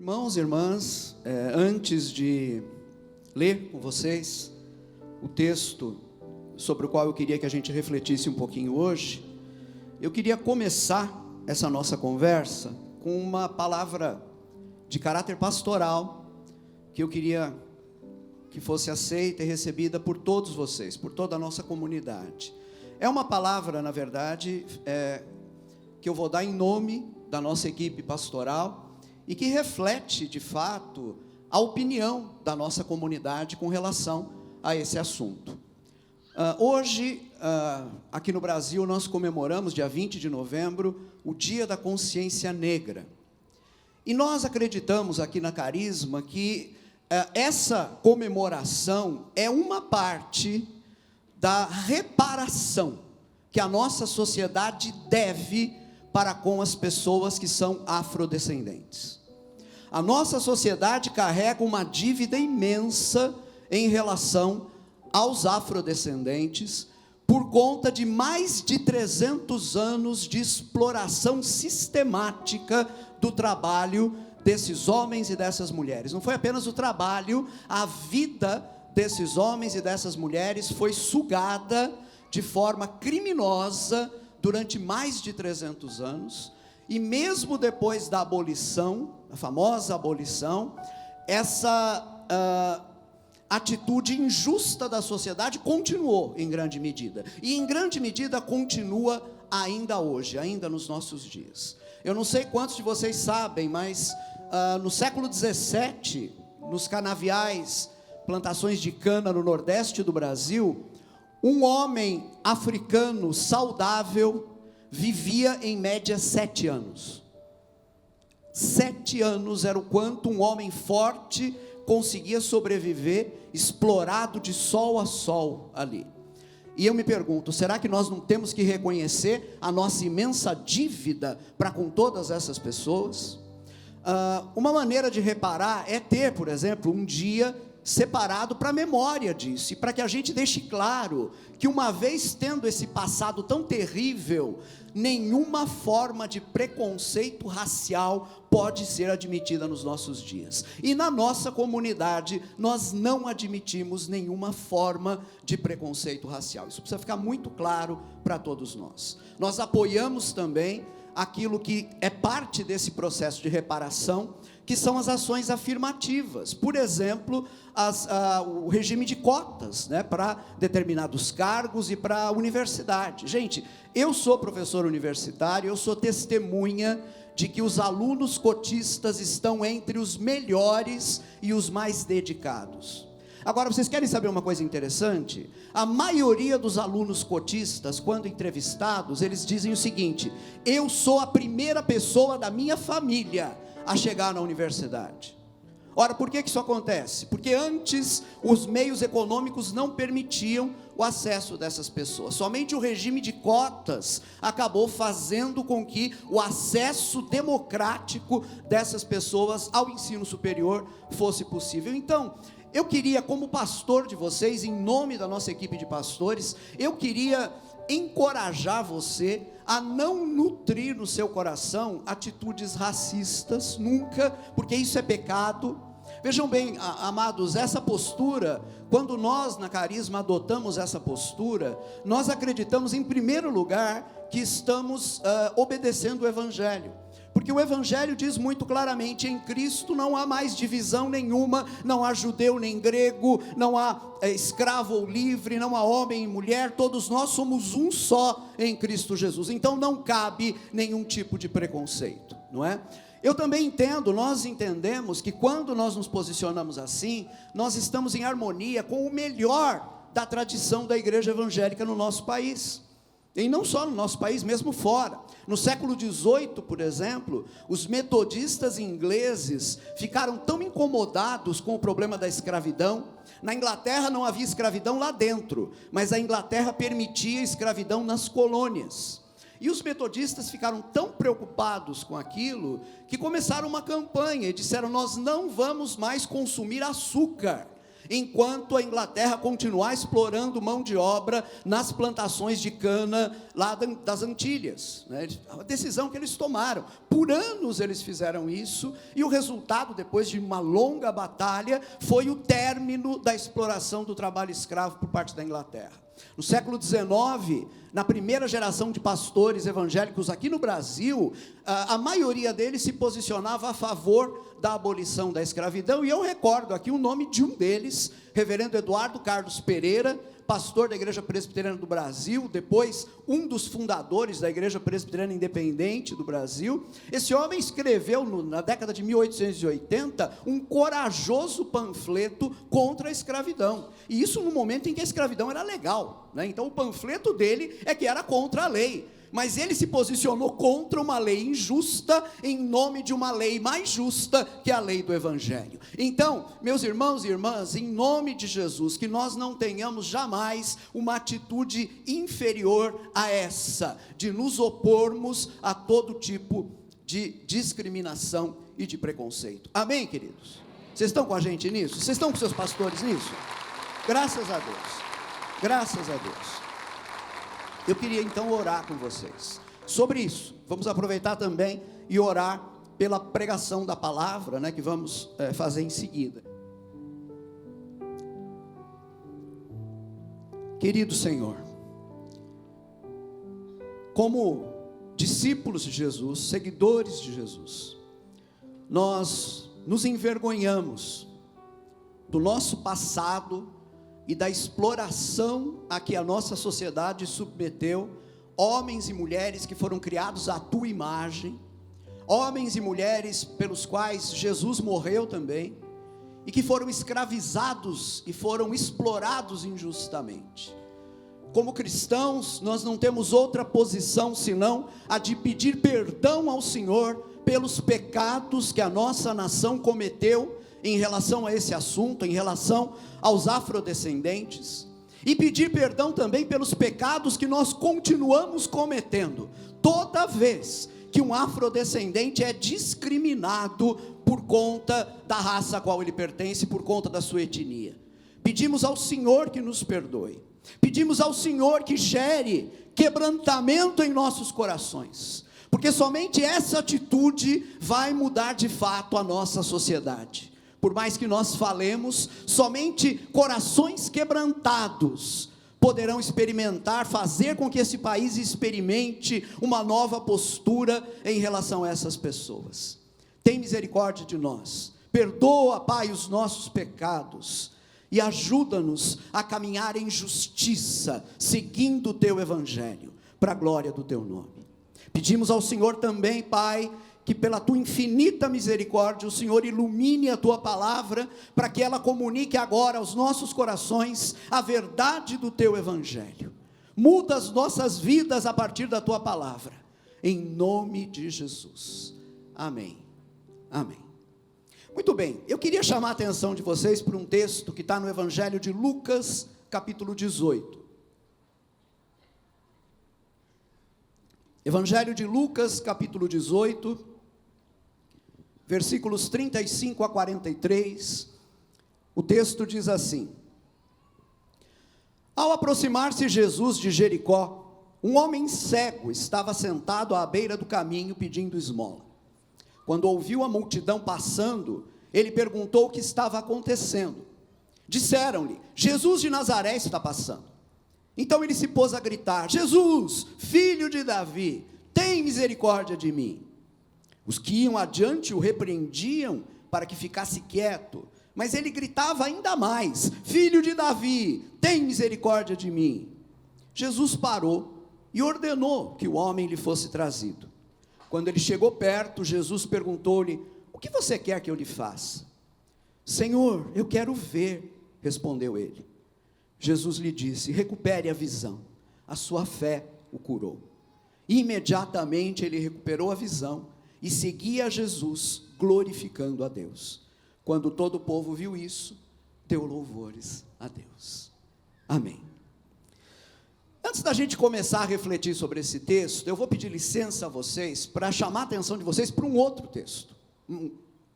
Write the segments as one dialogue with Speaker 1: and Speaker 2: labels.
Speaker 1: Irmãos e irmãs, antes de ler com vocês o texto sobre o qual eu queria que a gente refletisse um pouquinho hoje, eu queria começar essa nossa conversa com uma palavra de caráter pastoral, que eu queria que fosse aceita e recebida por todos vocês, por toda a nossa comunidade. É uma palavra, na verdade, que eu vou dar em nome da nossa equipe pastoral, e que reflete, de fato, a opinião da nossa comunidade com relação a esse assunto. Hoje, aqui no Brasil, nós comemoramos, dia 20 de novembro, o Dia da Consciência Negra. E nós acreditamos aqui na Carisma que essa comemoração é uma parte da reparação que a nossa sociedade deve para com as pessoas que são afrodescendentes. A nossa sociedade carrega uma dívida imensa em relação aos afrodescendentes, por conta de mais de 300 anos de exploração sistemática do trabalho desses homens e dessas mulheres. Não foi apenas o trabalho, a vida desses homens e dessas mulheres foi sugada de forma criminosa durante mais de 300 anos, e mesmo depois da abolição, a famosa abolição, essa atitude injusta da sociedade continuou em grande medida, e em grande medida continua ainda hoje, ainda nos nossos dias. Eu não sei quantos de vocês sabem, mas no século 17, nos canaviais, plantações de cana no nordeste do Brasil, um homem africano saudável vivia em média 7 anos. 7 anos era o quanto um homem forte conseguia sobreviver, explorado de sol a sol ali. E eu me pergunto, será que nós não temos que reconhecer a nossa imensa dívida para com todas essas pessoas? Uma maneira de reparar é ter, por exemplo, um dia separado para a memória disso, e para que a gente deixe claro que, uma vez tendo esse passado tão terrível, nenhuma forma de preconceito racial pode ser admitida nos nossos dias. E na nossa comunidade, nós não admitimos nenhuma forma de preconceito racial. Isso precisa ficar muito claro para todos nós. Nós apoiamos também aquilo que é parte desse processo de reparação, que são as ações afirmativas. Por exemplo, o regime de cotas, né, para determinados cargos e para a universidade. Gente, eu sou professor universitário, eu sou testemunha de que os alunos cotistas estão entre os melhores e os mais dedicados. Agora, vocês querem saber uma coisa interessante? A maioria dos alunos cotistas, quando entrevistados, eles dizem o seguinte: eu sou a primeira pessoa da minha família a chegar na universidade. Ora, por que isso acontece? Porque antes os meios econômicos não permitiam o acesso dessas pessoas. Somente o regime de cotas acabou fazendo com que o acesso democrático dessas pessoas ao ensino superior fosse possível. Então, eu queria, como pastor de vocês, em nome da nossa equipe de pastores, eu queria encorajar você a não nutrir no seu coração atitudes racistas, nunca, porque isso é pecado. Vejam bem, amados, essa postura, quando nós na Carisma adotamos essa postura, nós acreditamos em primeiro lugar que estamos obedecendo o Evangelho. Porque o Evangelho diz muito claramente: em Cristo não há mais divisão nenhuma, não há judeu nem grego, não há escravo ou livre, não há homem e mulher, todos nós somos um só em Cristo Jesus. Então não cabe nenhum tipo de preconceito, não é? Eu também entendo, nós entendemos que quando nós nos posicionamos assim, nós estamos em harmonia com o melhor da tradição da igreja evangélica no nosso país. E não só no nosso país, mesmo fora. No século XVIII, por exemplo, os metodistas ingleses ficaram tão incomodados com o problema da escravidão. Na Inglaterra não havia escravidão lá dentro, mas a Inglaterra permitia escravidão nas colônias. E os metodistas ficaram tão preocupados com aquilo, que começaram uma campanha e disseram: nós não vamos mais consumir açúcar. enquanto a Inglaterra continuar explorando mão de obra nas plantações de cana lá das Antilhas, né? A decisão que eles tomaram, por anos eles fizeram isso, e o resultado, depois de uma longa batalha, foi o término da exploração do trabalho escravo por parte da Inglaterra. No século XIX, na primeira geração de pastores evangélicos aqui no Brasil, a maioria deles se posicionava a favor da abolição da escravidão, e eu recordo aqui o nome de um deles, reverendo Eduardo Carlos Pereira, pastor da Igreja Presbiteriana do Brasil, depois um dos fundadores da Igreja Presbiteriana Independente do Brasil. Esse homem escreveu, na década de 1880, um corajoso panfleto contra a escravidão, e isso no momento em que a escravidão era legal, né? Então o panfleto dele é que era contra a lei, mas ele se posicionou contra uma lei injusta, em nome de uma lei mais justa, que é a lei do Evangelho. Então, meus irmãos e irmãs, em nome de Jesus, que nós não tenhamos jamais uma atitude inferior a essa, de nos opormos a todo tipo de discriminação e de preconceito. Amém, queridos? Vocês estão com a gente nisso? Vocês estão com seus pastores nisso? Graças a Deus, graças a Deus. Eu queria então orar com vocês sobre isso. Vamos aproveitar também e orar pela pregação da palavra, né, que vamos fazer em seguida. Querido Senhor, como discípulos de Jesus, seguidores de Jesus, nós nos envergonhamos do nosso passado e da exploração a que a nossa sociedade submeteu homens e mulheres que foram criados à tua imagem, homens e mulheres pelos quais Jesus morreu também, e que foram escravizados e foram explorados injustamente. Como cristãos, nós não temos outra posição senão a de pedir perdão ao Senhor pelos pecados que a nossa nação cometeu em relação a esse assunto, em relação aos afrodescendentes, e pedir perdão também pelos pecados que nós continuamos cometendo, toda vez que um afrodescendente é discriminado por conta da raça a qual ele pertence, por conta da sua etnia. Pedimos ao Senhor que nos perdoe, pedimos ao Senhor que gere quebrantamento em nossos corações, porque somente essa atitude vai mudar de fato a nossa sociedade. Por mais que nós falemos, somente corações quebrantados poderão experimentar, fazer com que esse país experimente uma nova postura em relação a essas pessoas. Tem misericórdia de nós, perdoa, Pai, os nossos pecados, e ajuda-nos a caminhar em justiça, seguindo o Teu Evangelho, para a glória do Teu nome. Pedimos ao Senhor também, Pai, que pela Tua infinita misericórdia, o Senhor ilumine a Tua palavra, para que ela comunique agora aos nossos corações a verdade do Teu Evangelho. Muda as nossas vidas a partir da Tua palavra, em nome de Jesus, amém, amém. Muito bem, eu queria chamar a atenção de vocês para um texto que está no Evangelho de Lucas, capítulo 18. Evangelho de Lucas, capítulo 18, versículos 35 a 43, o texto diz assim: Ao aproximar-se Jesus de Jericó, um homem cego estava sentado à beira do caminho pedindo esmola. Quando ouviu a multidão passando, ele perguntou o que estava acontecendo. Disseram-lhe: Jesus de Nazaré está passando. Então ele se pôs a gritar: Jesus, filho de Davi, tem misericórdia de mim. Os que iam adiante o repreendiam para que ficasse quieto, mas ele gritava ainda mais: Filho de Davi, tem misericórdia de mim. Jesus parou e ordenou que o homem lhe fosse trazido. Quando ele chegou perto, Jesus perguntou-lhe: O que você quer que eu lhe faça? Senhor, eu quero ver, respondeu ele. Jesus lhe disse: Recupere a visão, a sua fé o curou. Imediatamente ele recuperou a visão e seguia a Jesus, glorificando a Deus. Quando todo o povo viu isso, deu louvores a Deus. Amém. Antes da gente começar a refletir sobre esse texto, eu vou pedir licença a vocês para chamar a atenção de vocês para um outro texto.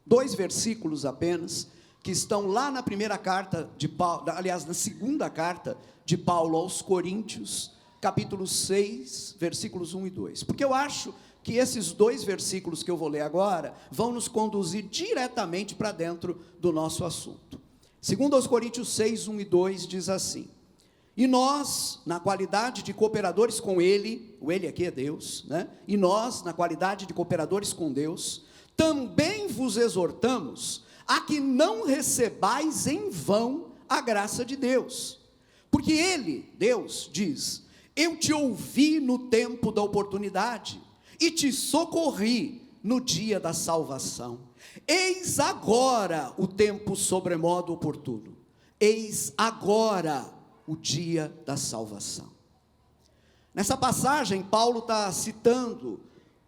Speaker 1: 2 versículos apenas, que estão lá na primeira carta de Paulo, aliás, na segunda carta de Paulo aos Coríntios, capítulo 6, versículos 1 e 2. Porque eu acho que esses dois versículos que eu vou ler agora vão nos conduzir diretamente para dentro do nosso assunto. Segundo aos Coríntios 6, 1 e 2, diz assim: e nós, na qualidade de cooperadores com Ele, o Ele aqui é Deus, né? E nós, na qualidade de cooperadores com Deus, também vos exortamos a que não recebais em vão a graça de Deus. Porque Ele, Deus, diz: eu te ouvi no tempo da oportunidade, e te socorri no dia da salvação. Eis agora o tempo sobremodo oportuno. Eis agora o dia da salvação. Nessa passagem, Paulo está citando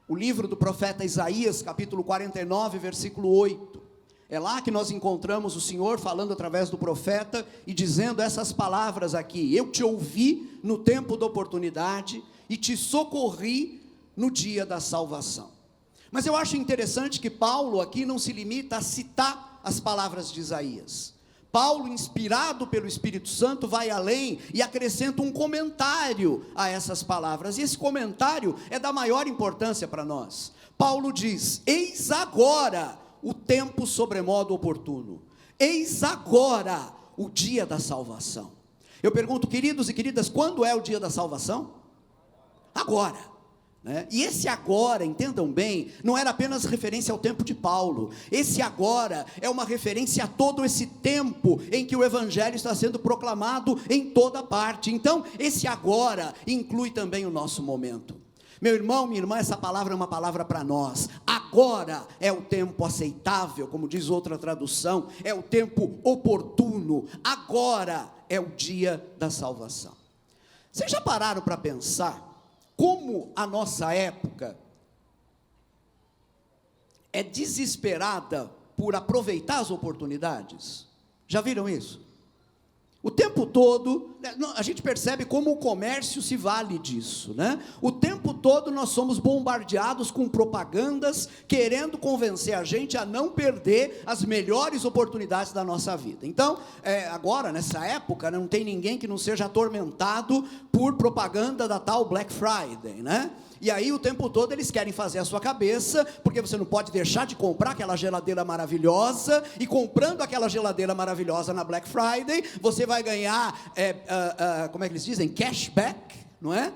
Speaker 1: o livro do profeta Isaías, capítulo 49, versículo 8. É lá que nós encontramos o Senhor falando através do profeta e dizendo essas palavras aqui: eu te ouvi no tempo da oportunidade e te socorri no dia da salvação. Mas eu acho interessante que Paulo aqui não se limita a citar as palavras de Isaías. Paulo, inspirado pelo Espírito Santo, vai além e acrescenta um comentário a essas palavras, e esse comentário é da maior importância para nós. Paulo diz: eis agora o tempo sobremodo oportuno, eis agora o dia da salvação. Eu pergunto, queridos e queridas, quando é o dia da salvação? Agora. E esse agora, entendam bem, não era apenas referência ao tempo de Paulo. Esse agora é uma referência a todo esse tempo em que o evangelho está sendo proclamado em toda parte. Então, esse agora inclui também o nosso momento. Meu irmão, minha irmã, essa palavra é uma palavra para nós. Agora é o tempo aceitável, como diz outra tradução, é o tempo oportuno. Agora é o dia da salvação. Vocês já pararam para pensar como a nossa época é desesperada por aproveitar as oportunidades? Já viram isso? O tempo todo, a gente percebe como o comércio se vale disso, né? O tempo todo nós somos bombardeados com propagandas, querendo convencer a gente a não perder as melhores oportunidades da nossa vida. Então, agora, nessa época, não tem ninguém que não seja atormentado por propaganda da tal Black Friday, né? E aí o tempo todo eles querem fazer a sua cabeça, porque você não pode deixar de comprar aquela geladeira maravilhosa, e comprando aquela geladeira maravilhosa na Black Friday, você vai ganhar, como é que eles dizem? Cashback, não é?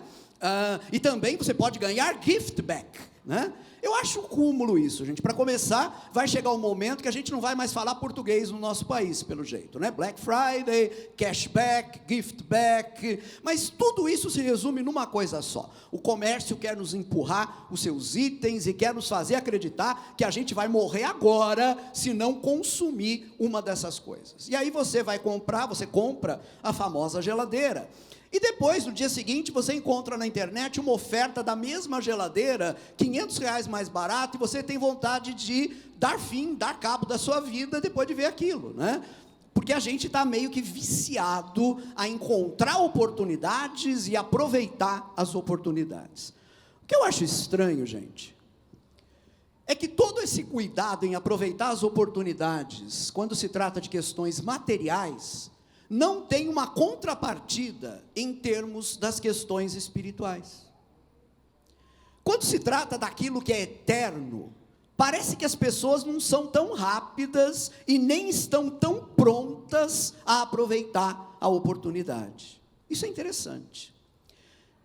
Speaker 1: E também você pode ganhar gift back, né? Eu acho cúmulo isso, gente. Para começar, vai chegar um momento que a gente não vai mais falar português no nosso país, pelo jeito, né? Black Friday, cashback, gift back, mas tudo isso se resume numa coisa só: o comércio quer nos empurrar os seus itens e quer nos fazer acreditar que a gente vai morrer agora se não consumir uma dessas coisas. E aí você compra a famosa geladeira. E depois, no dia seguinte, você encontra na internet uma oferta da mesma geladeira, R$500 mais barato, e você tem vontade de dar cabo da sua vida depois de ver aquilo, né? Porque a gente está meio que viciado a encontrar oportunidades e aproveitar as oportunidades. O que eu acho estranho, gente, é que todo esse cuidado em aproveitar as oportunidades, quando se trata de questões materiais, não tem uma contrapartida em termos das questões espirituais. Quando se trata daquilo que é eterno, parece que as pessoas não são tão rápidas e nem estão tão prontas a aproveitar a oportunidade. Isso é interessante.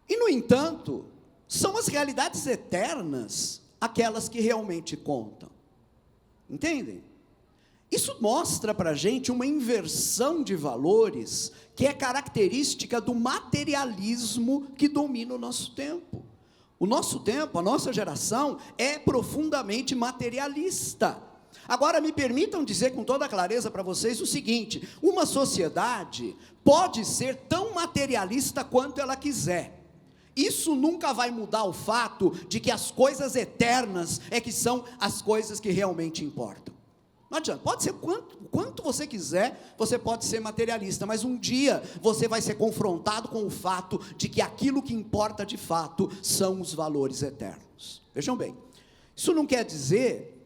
Speaker 1: E, no entanto, são as realidades eternas aquelas que realmente contam. Entendem? Isso mostra para a gente uma inversão de valores que é característica do materialismo que domina o nosso tempo. O nosso tempo, a nossa geração, é profundamente materialista. Agora, me permitam dizer com toda clareza para vocês o seguinte: uma sociedade pode ser tão materialista quanto ela quiser. Isso nunca vai mudar o fato de que as coisas eternas é que são as coisas que realmente importam. Não adianta, pode ser quanto você quiser, você pode ser materialista, mas um dia você vai ser confrontado com o fato de que aquilo que importa de fato são os valores eternos. Vejam bem, isso não quer dizer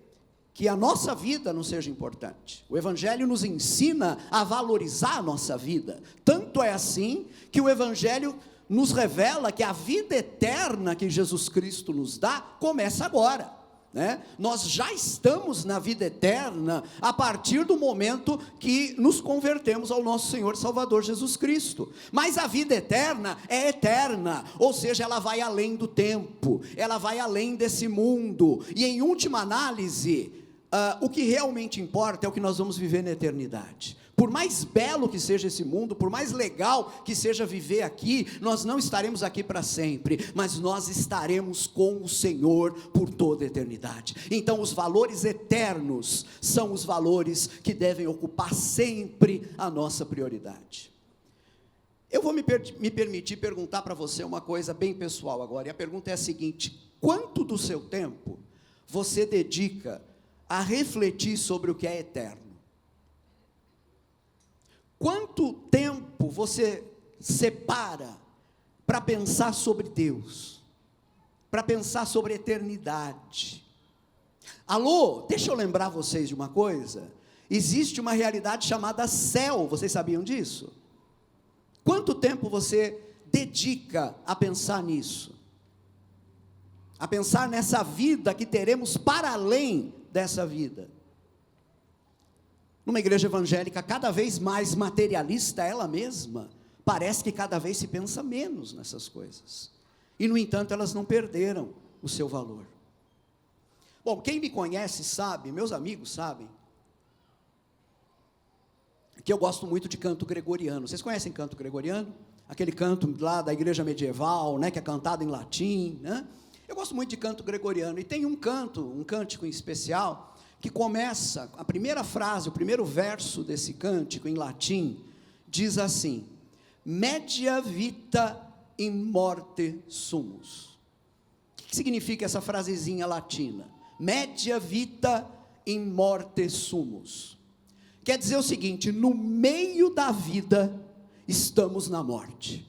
Speaker 1: que a nossa vida não seja importante. O Evangelho nos ensina a valorizar a nossa vida. Tanto é assim que o Evangelho nos revela que a vida eterna que Jesus Cristo nos dá começa agora, né? Nós já estamos na vida eterna a partir do momento que nos convertemos ao nosso Senhor e Salvador Jesus Cristo. Mas a vida eterna é eterna, ou seja, ela vai além do tempo, ela vai além desse mundo, e em última análise, o que realmente importa é o que nós vamos viver na eternidade. Por mais belo que seja esse mundo, por mais legal que seja viver aqui, nós não estaremos aqui para sempre, mas nós estaremos com o Senhor por toda a eternidade. Então os valores eternos são os valores que devem ocupar sempre a nossa prioridade. Eu vou me permitir perguntar para você uma coisa bem pessoal agora, e a pergunta é a seguinte: quanto do seu tempo você dedica a refletir sobre o que é eterno? Quanto tempo você separa para pensar sobre Deus, para pensar sobre a eternidade? Alô, deixa eu lembrar vocês de uma coisa: existe uma realidade chamada céu, vocês sabiam disso? Quanto tempo você dedica a pensar nisso? A pensar nessa vida que teremos para além dessa vida? Numa igreja evangélica cada vez mais materialista ela mesma, parece que cada vez se pensa menos nessas coisas, e no entanto elas não perderam o seu valor. Bom, quem me conhece sabe, meus amigos sabem, que eu gosto muito de canto gregoriano. Vocês conhecem canto gregoriano? Aquele canto lá da igreja medieval, né, que é cantado em latim, né? Eu gosto muito de canto gregoriano, e tem um cântico em especial, que começa, a primeira frase, o primeiro verso desse cântico em latim, diz assim: media vita in morte sumus. O que significa essa frasezinha latina? Media vita in morte sumus. Quer dizer o seguinte: no meio da vida, estamos na morte.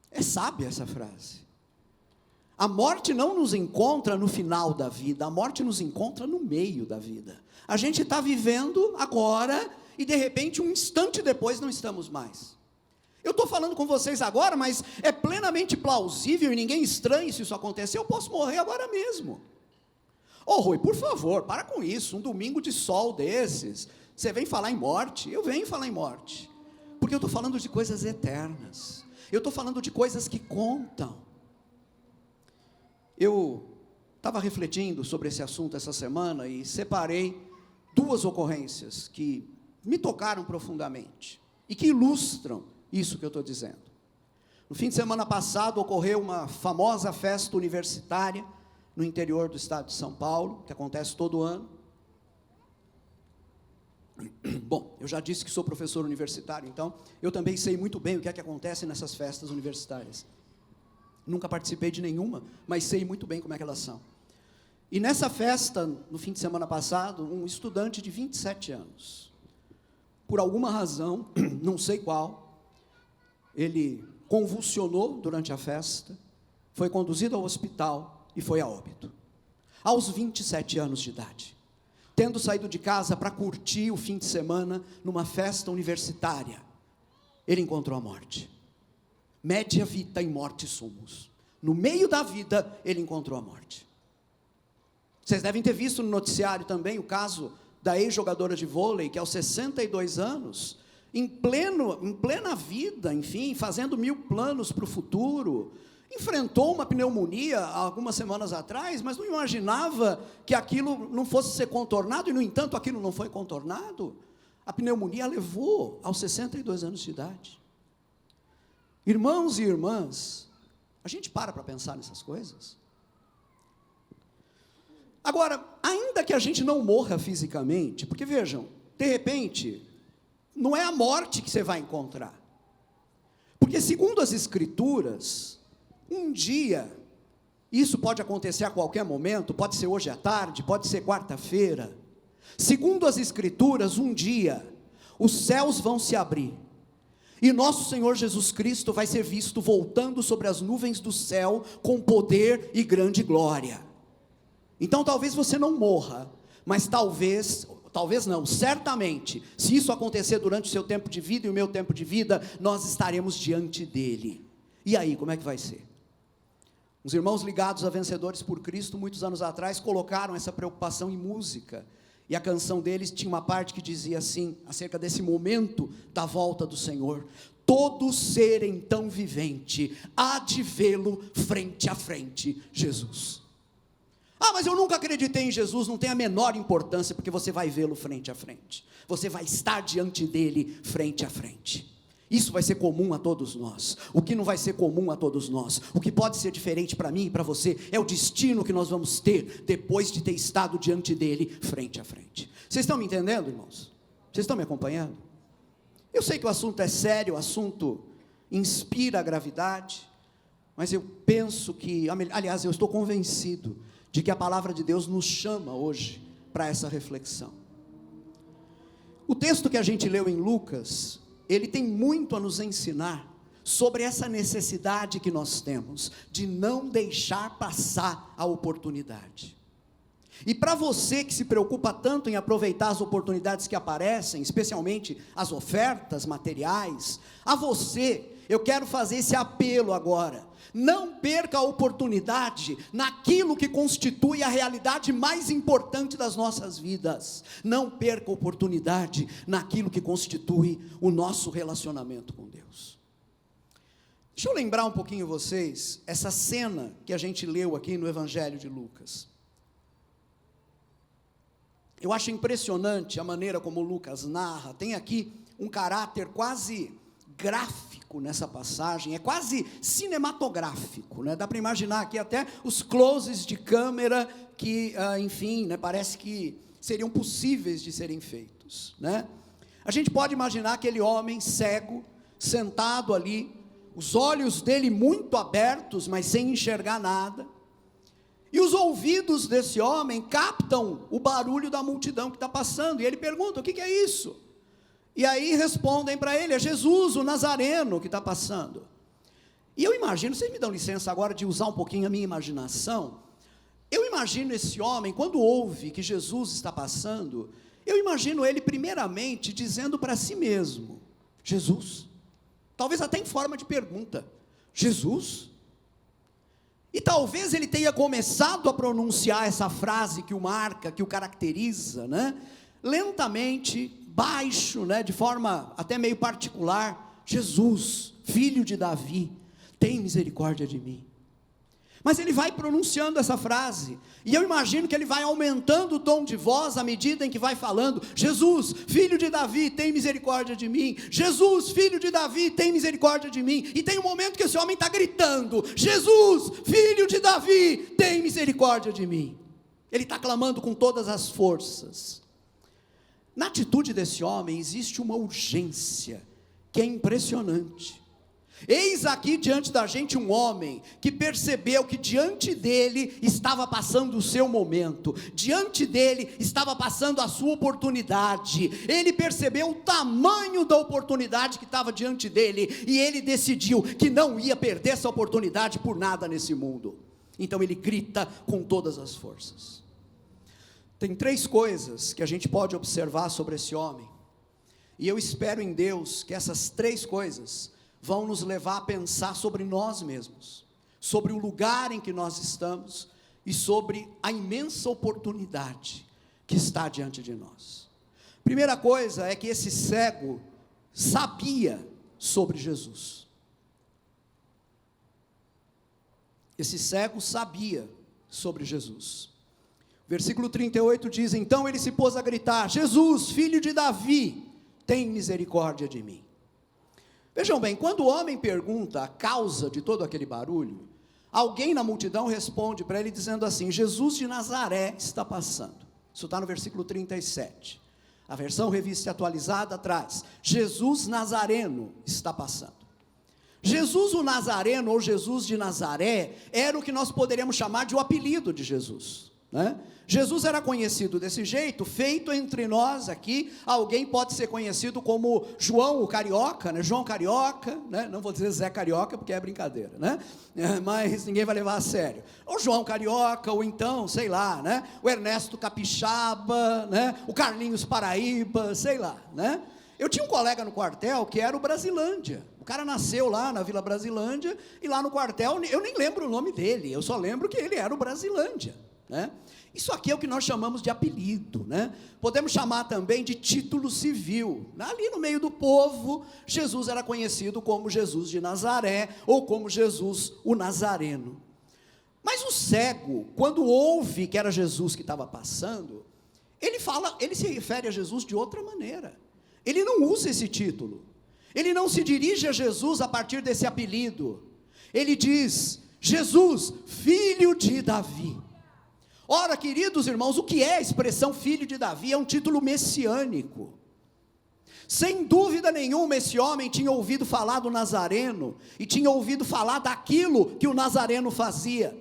Speaker 1: É sábia essa frase. A morte não nos encontra no final da vida, a morte nos encontra no meio da vida. A gente está vivendo agora, e de repente, um instante depois, não estamos mais. Eu estou falando com vocês agora, mas é plenamente plausível, e ninguém estranhe se isso acontecer, eu posso morrer agora mesmo. Ô Rui, por favor, para com isso, um domingo de sol desses, você vem falar em morte? Eu venho falar em morte, porque eu estou falando de coisas eternas, eu estou falando de coisas que contam. Eu estava refletindo sobre esse assunto essa semana e separei duas ocorrências que me tocaram profundamente e que ilustram isso que eu estou dizendo. No fim de semana passado ocorreu uma famosa festa universitária no interior do estado de São Paulo, que acontece todo ano. Bom, eu já disse que sou professor universitário, então eu também sei muito bem o que é que acontece nessas festas universitárias. Nunca participei de nenhuma, mas sei muito bem como é que elas são. E nessa festa, no fim de semana passado, um estudante de 27 anos, por alguma razão, não sei qual, ele convulsionou durante a festa, foi conduzido ao hospital e foi a óbito, aos 27 anos de idade, tendo saído de casa para curtir o fim de semana numa festa universitária. Ele encontrou a morte. Media vita in morte sumus. No meio da vida, ele encontrou a morte. Vocês devem ter visto no noticiário também o caso da ex-jogadora de vôlei, que aos 62 anos, em plena vida, enfim, fazendo 1000 planos para o futuro, enfrentou uma pneumonia há algumas semanas atrás, mas não imaginava que aquilo não fosse ser contornado, e no entanto aquilo não foi contornado. A pneumonia levou aos 62 anos de idade. Irmãos e irmãs, a gente para pensar nessas coisas? Agora, ainda que a gente não morra fisicamente, porque vejam, de repente, não é a morte que você vai encontrar, porque segundo as Escrituras, um dia, isso pode acontecer a qualquer momento, pode ser hoje à tarde, pode ser quarta-feira, segundo as Escrituras, um dia, os céus vão se abrir, e nosso Senhor Jesus Cristo vai ser visto voltando sobre as nuvens do céu, com poder e grande glória. Então talvez você não morra, mas talvez não, certamente, se isso acontecer durante o seu tempo de vida e o meu tempo de vida, nós estaremos diante dele. E aí, como é que vai ser? Os irmãos ligados a Vencedores por Cristo, muitos anos atrás, colocaram essa preocupação em música, e a canção deles tinha uma parte que dizia assim, acerca desse momento da volta do Senhor: todo ser então vivente há de vê-lo frente a frente, Jesus. Ah, mas eu nunca acreditei em Jesus. Não tem a menor importância, porque você vai vê-lo frente a frente, você vai estar diante dele frente a frente. Isso vai ser comum a todos nós. O que não vai ser comum a todos nós, o que pode ser diferente para mim e para você, é o destino que nós vamos ter, depois de ter estado diante dele, frente a frente. Vocês estão me entendendo, irmãos? Vocês estão me acompanhando? Eu sei que o assunto é sério, o assunto inspira a gravidade, mas eu penso que, aliás, eu estou convencido de que a palavra de Deus nos chama hoje para essa reflexão. O texto que a gente leu em Lucas, ele tem muito a nos ensinar sobre essa necessidade que nós temos de não deixar passar a oportunidade. E para você que se preocupa tanto em aproveitar as oportunidades que aparecem, especialmente as ofertas materiais, a você eu quero fazer esse apelo agora: não perca a oportunidade naquilo que constitui a realidade mais importante das nossas vidas. Não perca a oportunidade naquilo que constitui o nosso relacionamento com Deus. Deixa eu lembrar um pouquinho vocês essa cena que a gente leu aqui no Evangelho de Lucas. Eu acho impressionante a maneira como Lucas narra. Tem aqui um caráter quase gráfico nessa passagem, é quase cinematográfico, né? Dá para imaginar aqui até os closes de câmera que, enfim, né, parece que seriam possíveis de serem feitos, né? A gente pode imaginar aquele homem cego, sentado ali, os olhos dele muito abertos, mas sem enxergar nada, e os ouvidos desse homem captam o barulho da multidão que está passando, e ele pergunta: o que é isso? E aí respondem para ele: é Jesus, o Nazareno, que está passando. E eu imagino, vocês me dão licença agora de usar um pouquinho a minha imaginação, eu imagino esse homem, quando ouve que Jesus está passando, eu imagino ele primeiramente dizendo para si mesmo: Jesus? Talvez até em forma de pergunta: Jesus? E talvez ele tenha começado a pronunciar essa frase que o marca, que o caracteriza, né? Lentamente, baixo, né? De forma até meio particular: Jesus, filho de Davi, tem misericórdia de mim. Mas ele vai pronunciando essa frase, e eu imagino que ele vai aumentando o tom de voz à medida em que vai falando: Jesus, filho de Davi, tem misericórdia de mim. Jesus, filho de Davi, tem misericórdia de mim. E tem um momento que esse homem está gritando: Jesus, filho de Davi, tem misericórdia de mim. Ele está clamando com todas as forças. Na atitude desse homem existe uma urgência que é impressionante. Eis aqui diante da gente um homem que percebeu que diante dele estava passando o seu momento, diante dele estava passando a sua oportunidade. Ele percebeu o tamanho da oportunidade que estava diante dele, e ele decidiu que não ia perder essa oportunidade por nada nesse mundo. Então ele grita com todas as forças. Tem 3 coisas que a gente pode observar sobre esse homem, e eu espero em Deus que essas 3 coisas vão nos levar a pensar sobre nós mesmos, sobre o lugar em que nós estamos e sobre a imensa oportunidade que está diante de nós. Primeira coisa é que esse cego sabia sobre Jesus. Esse cego sabia sobre Jesus. Versículo 38 diz: então ele se pôs a gritar: Jesus, filho de Davi, tem misericórdia de mim. Vejam bem, quando o homem pergunta a causa de todo aquele barulho, alguém na multidão responde para ele dizendo assim: Jesus de Nazaré está passando. Isso está no versículo 37. A versão revista e atualizada traz: Jesus Nazareno está passando. Jesus o Nazareno, ou Jesus de Nazaré, era o que nós poderíamos chamar de o apelido de Jesus. né? Jesus era conhecido desse jeito. Feito entre nós aqui, alguém pode ser conhecido como João o Carioca, né? João Carioca, né? Não vou dizer Zé Carioca, porque é brincadeira, né? Mas ninguém vai levar a sério. Ou João Carioca, ou então, sei lá, né? O Ernesto Capixaba, né? O Carlinhos Paraíba, sei lá, né? Eu tinha um colega no quartel que era o Brasilândia. O cara nasceu lá na Vila Brasilândia, e lá no quartel, eu nem lembro o nome dele, eu só lembro que ele era o Brasilândia, né? Isso aqui é o que nós chamamos de apelido, né? Podemos chamar também de título civil. Ali no meio do povo, Jesus era conhecido como Jesus de Nazaré, ou como Jesus o Nazareno. Mas o cego, quando ouve que era Jesus que estava passando, ele se refere a Jesus de outra maneira. Ele não usa esse título. Ele não se dirige a Jesus a partir desse apelido. Ele diz: Jesus, filho de Davi. Ora, queridos irmãos, o que é a expressão filho de Davi? É um título messiânico. Sem dúvida nenhuma, esse homem tinha ouvido falar do Nazareno, e tinha ouvido falar daquilo que o Nazareno fazia,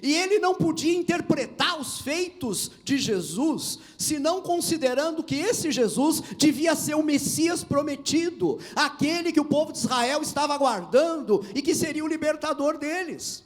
Speaker 1: e ele não podia interpretar os feitos de Jesus, senão considerando que esse Jesus devia ser o Messias prometido, aquele que o povo de Israel estava aguardando, e que seria o libertador deles.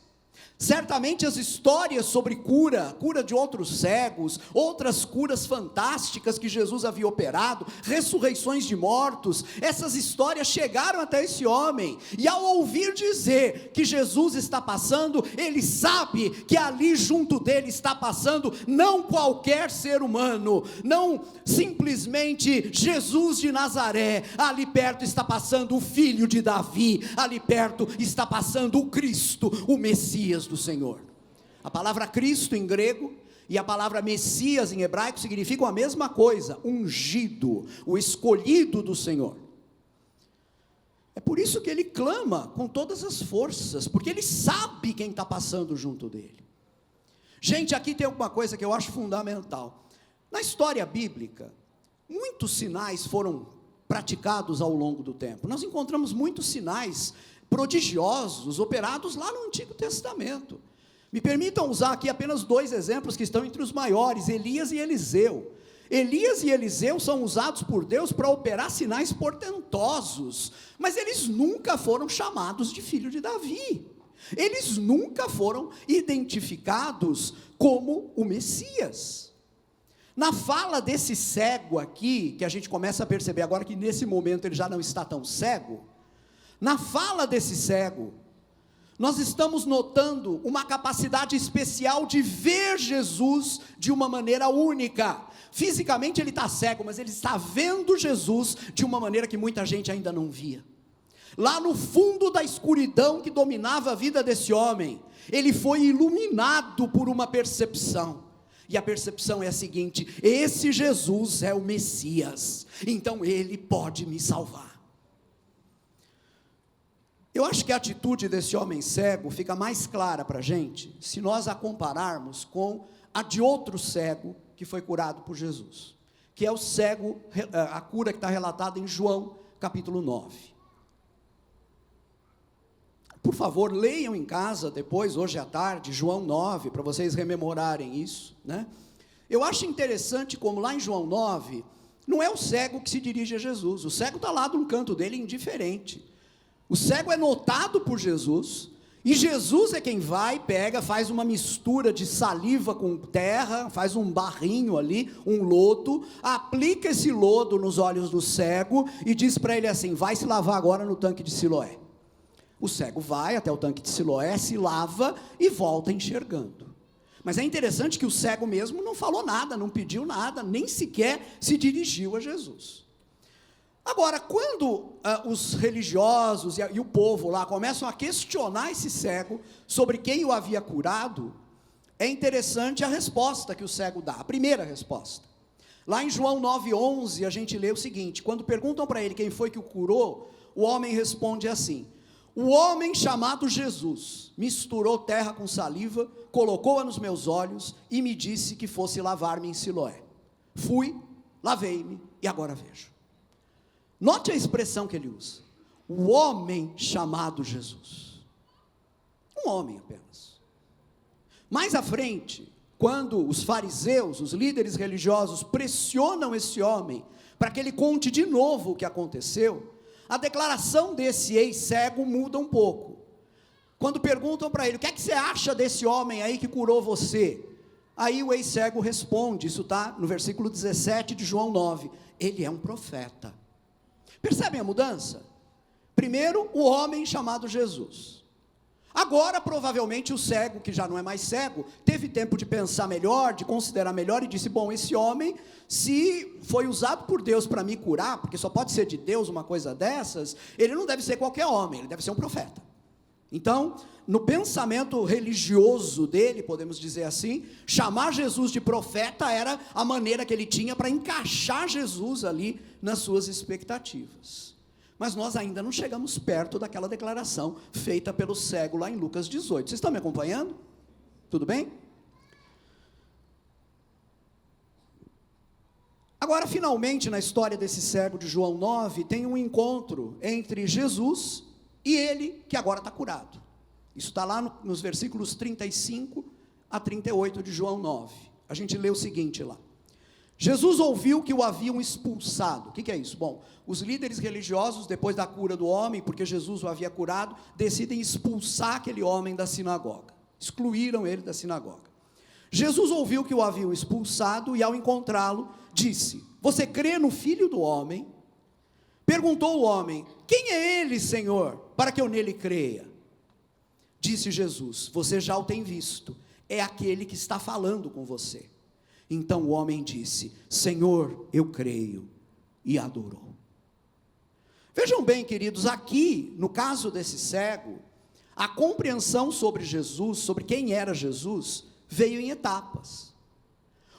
Speaker 1: Certamente as histórias sobre cura de outros cegos, outras curas fantásticas que Jesus havia operado, ressurreições de mortos, essas histórias chegaram até esse homem, e ao ouvir dizer que Jesus está passando, ele sabe que ali junto dele está passando não qualquer ser humano, não simplesmente Jesus de Nazaré, ali perto está passando o filho de Davi, ali perto está passando o Cristo, o Messias do Senhor. A palavra Cristo em grego e a palavra Messias em hebraico significam a mesma coisa: ungido, o escolhido do Senhor. É por isso que ele clama com todas as forças, porque ele sabe quem está passando junto dele. Gente, aqui tem alguma coisa que eu acho fundamental. Na história bíblica, muitos sinais foram praticados ao longo do tempo. Nós encontramos muitos sinais prodigiosos operados lá no Antigo Testamento. Me permitam usar aqui apenas 2 exemplos que estão entre os maiores: Elias e Eliseu. Elias e Eliseu são usados por Deus para operar sinais portentosos, mas eles nunca foram chamados de filho de Davi, eles nunca foram identificados como o Messias. Na fala desse cego aqui, que a gente começa a perceber agora que nesse momento ele já não está tão cego, na fala desse cego, nós estamos notando uma capacidade especial de ver Jesus de uma maneira única. Fisicamente ele está cego, mas ele está vendo Jesus de uma maneira que muita gente ainda não via. Lá no fundo da escuridão que dominava a vida desse homem, ele foi iluminado por uma percepção. E a percepção é a seguinte: esse Jesus é o Messias, então ele pode me salvar. Eu acho que a atitude desse homem cego fica mais clara para a gente, se nós a compararmos com a de outro cego que foi curado por Jesus, que é o cego, a cura que está relatada em João capítulo 9. Por favor, leiam em casa depois, hoje à tarde, João 9, para vocês rememorarem isso, né? Eu acho interessante como lá em João 9, não é o cego que se dirige a Jesus, o cego está lá no canto dele indiferente. O cego é notado por Jesus, e Jesus é quem vai, pega, faz uma mistura de saliva com terra, faz um barrinho ali, um lodo, aplica esse lodo nos olhos do cego, e diz para ele assim: vai se lavar agora no tanque de Siloé. O cego vai até o tanque de Siloé, se lava e volta enxergando. Mas é interessante que o cego mesmo não falou nada, não pediu nada, nem sequer se dirigiu a Jesus. Agora, quando os religiosos e o povo lá começam a questionar esse cego sobre quem o havia curado, é interessante a resposta que o cego dá, a primeira resposta. Lá em João 9,11 a gente lê o seguinte: quando perguntam para ele quem foi que o curou, o homem responde assim: o homem chamado Jesus misturou terra com saliva, colocou-a nos meus olhos e me disse que fosse lavar-me em Siloé. Fui, lavei-me e agora vejo. Note a expressão que ele usa: o homem chamado Jesus. Um homem apenas. Mais à frente, quando os fariseus, os líderes religiosos, pressionam esse homem para que ele conte de novo o que aconteceu, a declaração desse ex-cego muda um pouco. Quando perguntam para ele, o que é que você acha desse homem aí que curou você? Aí o ex-cego responde, isso está no versículo 17 de João 9, ele é um profeta. Percebem a mudança? Primeiro, o homem chamado Jesus. Agora, provavelmente, o cego, que já não é mais cego, teve tempo de pensar melhor, de considerar melhor e disse, bom, esse homem, se foi usado por Deus para me curar, porque só pode ser de Deus uma coisa dessas, ele não deve ser qualquer homem, ele deve ser um profeta. Então, no pensamento religioso dele, podemos dizer assim, chamar Jesus de profeta era a maneira que ele tinha para encaixar Jesus ali nas suas expectativas. Mas nós ainda não chegamos perto daquela declaração feita pelo cego lá em Lucas 18. Vocês estão me acompanhando? Tudo bem? Agora, finalmente, na história desse cego de João 9, tem um encontro entre Jesus e ele, que agora está curado. Isso está lá nos versículos 35 a 38 de João 9. A gente lê o seguinte lá. Jesus ouviu que o haviam expulsado. O que é isso? Bom, os líderes religiosos, depois da cura do homem, porque Jesus o havia curado, decidem expulsar aquele homem da sinagoga. Excluíram ele da sinagoga. Jesus ouviu que o haviam expulsado e, ao encontrá-lo, disse, você crê no Filho do Homem? Perguntou o homem, quem é ele, Senhor, para que eu nele creia? Disse Jesus, você já o tem visto, é aquele que está falando com você. Então o homem disse, Senhor, eu creio, e adorou. Vejam bem, queridos, aqui, no caso desse cego, a compreensão sobre Jesus, sobre quem era Jesus, veio em etapas.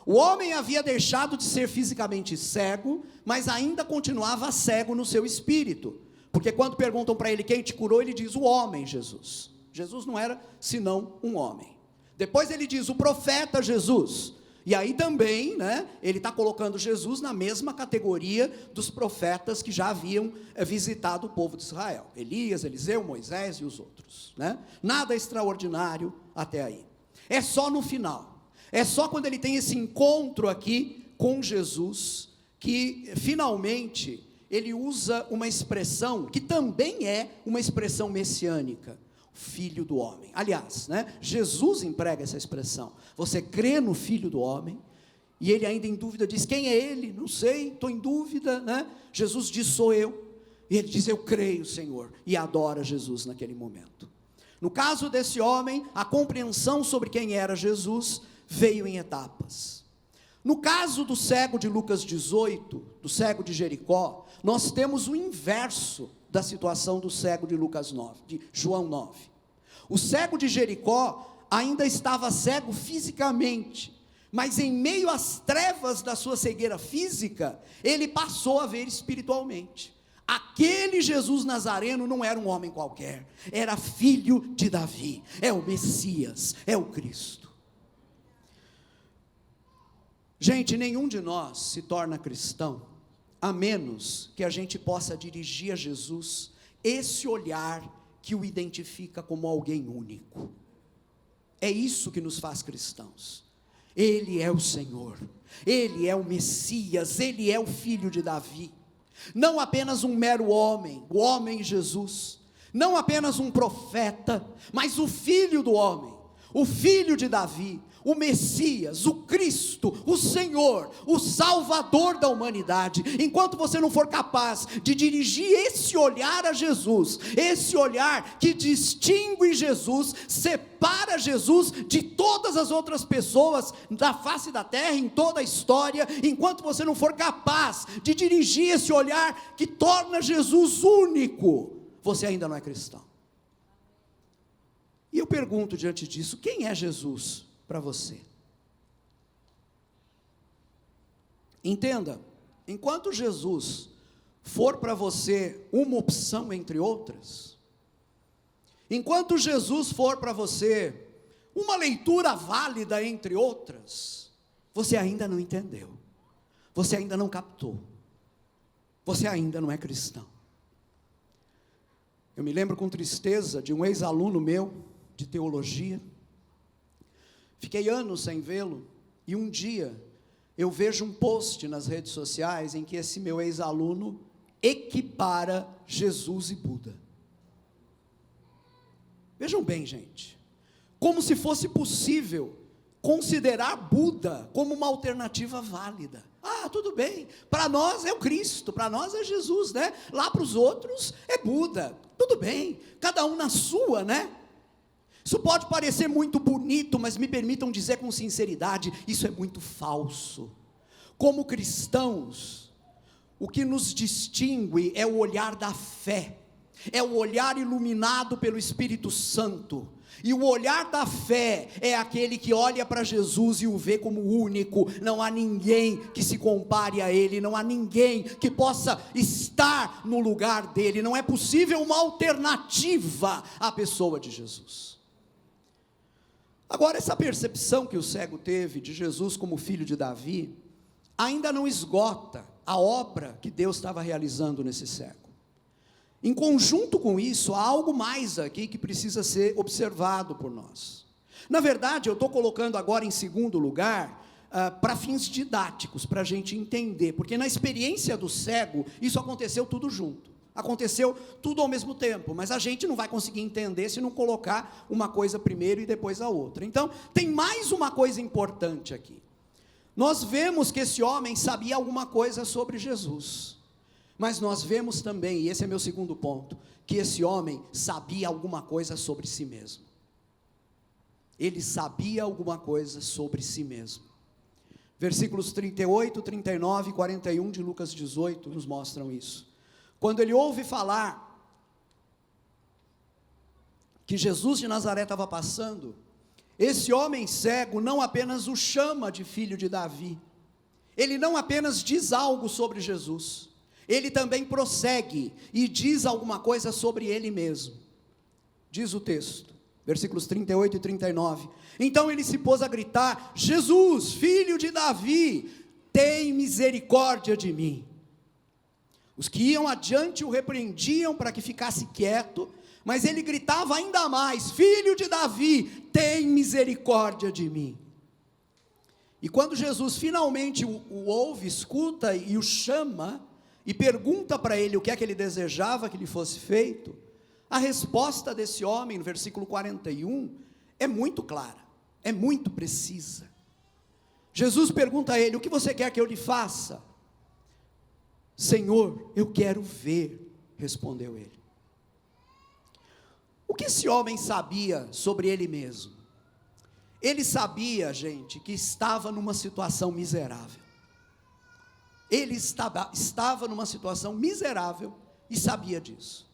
Speaker 1: O homem havia deixado de ser fisicamente cego, mas ainda continuava cego no seu espírito, porque quando perguntam para ele quem te curou, ele diz o homem Jesus. Jesus não era senão um homem. Depois ele diz o profeta Jesus. E aí também, ele está colocando Jesus na mesma categoria dos profetas que já haviam visitado o povo de Israel. Elias, Eliseu, Moisés e os outros. Nada extraordinário até aí. É só no final. É só quando ele tem esse encontro aqui com Jesus, que finalmente ele usa uma expressão que também é uma expressão messiânica. Filho do homem. Aliás, Jesus emprega essa expressão. Você crê no Filho do homem? E ele ainda em dúvida diz, quem é ele? Não sei, estou em dúvida, Jesus diz, sou eu. E ele diz, eu creio, Senhor. E adora Jesus naquele momento. No caso desse homem, a compreensão sobre quem era Jesus veio em etapas. No caso do cego de Lucas 18, do cego de Jericó, nós temos o inverso da situação do cego de Lucas 9, de João 9. O cego de Jericó ainda estava cego fisicamente, mas em meio às trevas da sua cegueira física, ele passou a ver espiritualmente. Aquele Jesus Nazareno não era um homem qualquer, era filho de Davi, é o Messias, é o Cristo. Gente, nenhum de nós se torna cristão, a menos que a gente possa dirigir a Jesus esse olhar que o identifica como alguém único. É isso que nos faz cristãos. Ele é o Senhor, Ele é o Messias, Ele é o Filho de Davi. Não apenas um mero homem, o homem Jesus. Não apenas um profeta, mas o Filho do homem, o Filho de Davi, o Messias, o Cristo, o Senhor, o Salvador da humanidade. Enquanto você não for capaz de dirigir esse olhar a Jesus, esse olhar que distingue Jesus, separa Jesus de todas as outras pessoas da face da terra, em toda a história, enquanto você não for capaz de dirigir esse olhar que torna Jesus único, você ainda não é cristão. E eu pergunto diante disso, quem é Jesus para você? Entenda, enquanto Jesus for para você uma opção entre outras, enquanto Jesus for para você uma leitura válida entre outras, você ainda não entendeu, você ainda não captou, você ainda não é cristão. Eu me lembro com tristeza de um ex-aluno meu de teologia, Fiquei anos sem vê-lo, e um dia eu vejo um post nas redes sociais em que esse meu ex-aluno equipara Jesus e Buda. Vejam bem, gente, como se fosse possível considerar Buda como uma alternativa válida. Ah, tudo bem, para nós é o Cristo, para nós é Jesus, né? Lá para os outros é Buda, tudo bem, cada um na sua, né? Isso pode parecer muito bonito, mas me permitam dizer com sinceridade, isso é muito falso. Como cristãos, o que nos distingue é o olhar da fé, é o olhar iluminado pelo Espírito Santo, e o olhar da fé é aquele que olha para Jesus e o vê como único. Não há ninguém que se compare a Ele, não há ninguém que possa estar no lugar dEle, não é possível uma alternativa à pessoa de Jesus. Agora, essa percepção que o cego teve de Jesus como filho de Davi, ainda não esgota a obra que Deus estava realizando nesse cego. Em conjunto com isso, há algo mais aqui que precisa ser observado por nós. Na verdade, eu estou colocando agora em segundo lugar, para fins didáticos, para a gente entender, porque na experiência do cego, isso aconteceu tudo junto. Aconteceu tudo ao mesmo tempo, mas a gente não vai conseguir entender se não colocar uma coisa primeiro e depois a outra. Então, tem mais uma coisa importante aqui. Nós vemos que esse homem sabia alguma coisa sobre Jesus, mas nós vemos também, e esse é meu segundo ponto, que esse homem sabia alguma coisa sobre si mesmo. Ele sabia alguma coisa sobre si mesmo. Versículos 38, 39 e 41 de Lucas 18 nos mostram isso. Quando ele ouve falar que Jesus de Nazaré estava passando, esse homem cego não apenas o chama de filho de Davi, ele não apenas diz algo sobre Jesus, ele também prossegue e diz alguma coisa sobre ele mesmo. Diz o texto, versículos 38 e 39, então ele se pôs a gritar: Jesus, filho de Davi, tem misericórdia de mim. Os que iam adiante o repreendiam para que ficasse quieto, mas ele gritava ainda mais: filho de Davi, tem misericórdia de mim. E quando Jesus finalmente o ouve, escuta e o chama, e pergunta para ele o que é que ele desejava que lhe fosse feito, a resposta desse homem, no versículo 41, é muito clara, é muito precisa. Jesus pergunta a ele: o que você quer que eu lhe faça? Senhor, eu quero ver, respondeu ele. O que esse homem sabia sobre ele mesmo? Ele sabia, gente, que estava numa situação miserável. Ele estava numa situação miserável e sabia disso.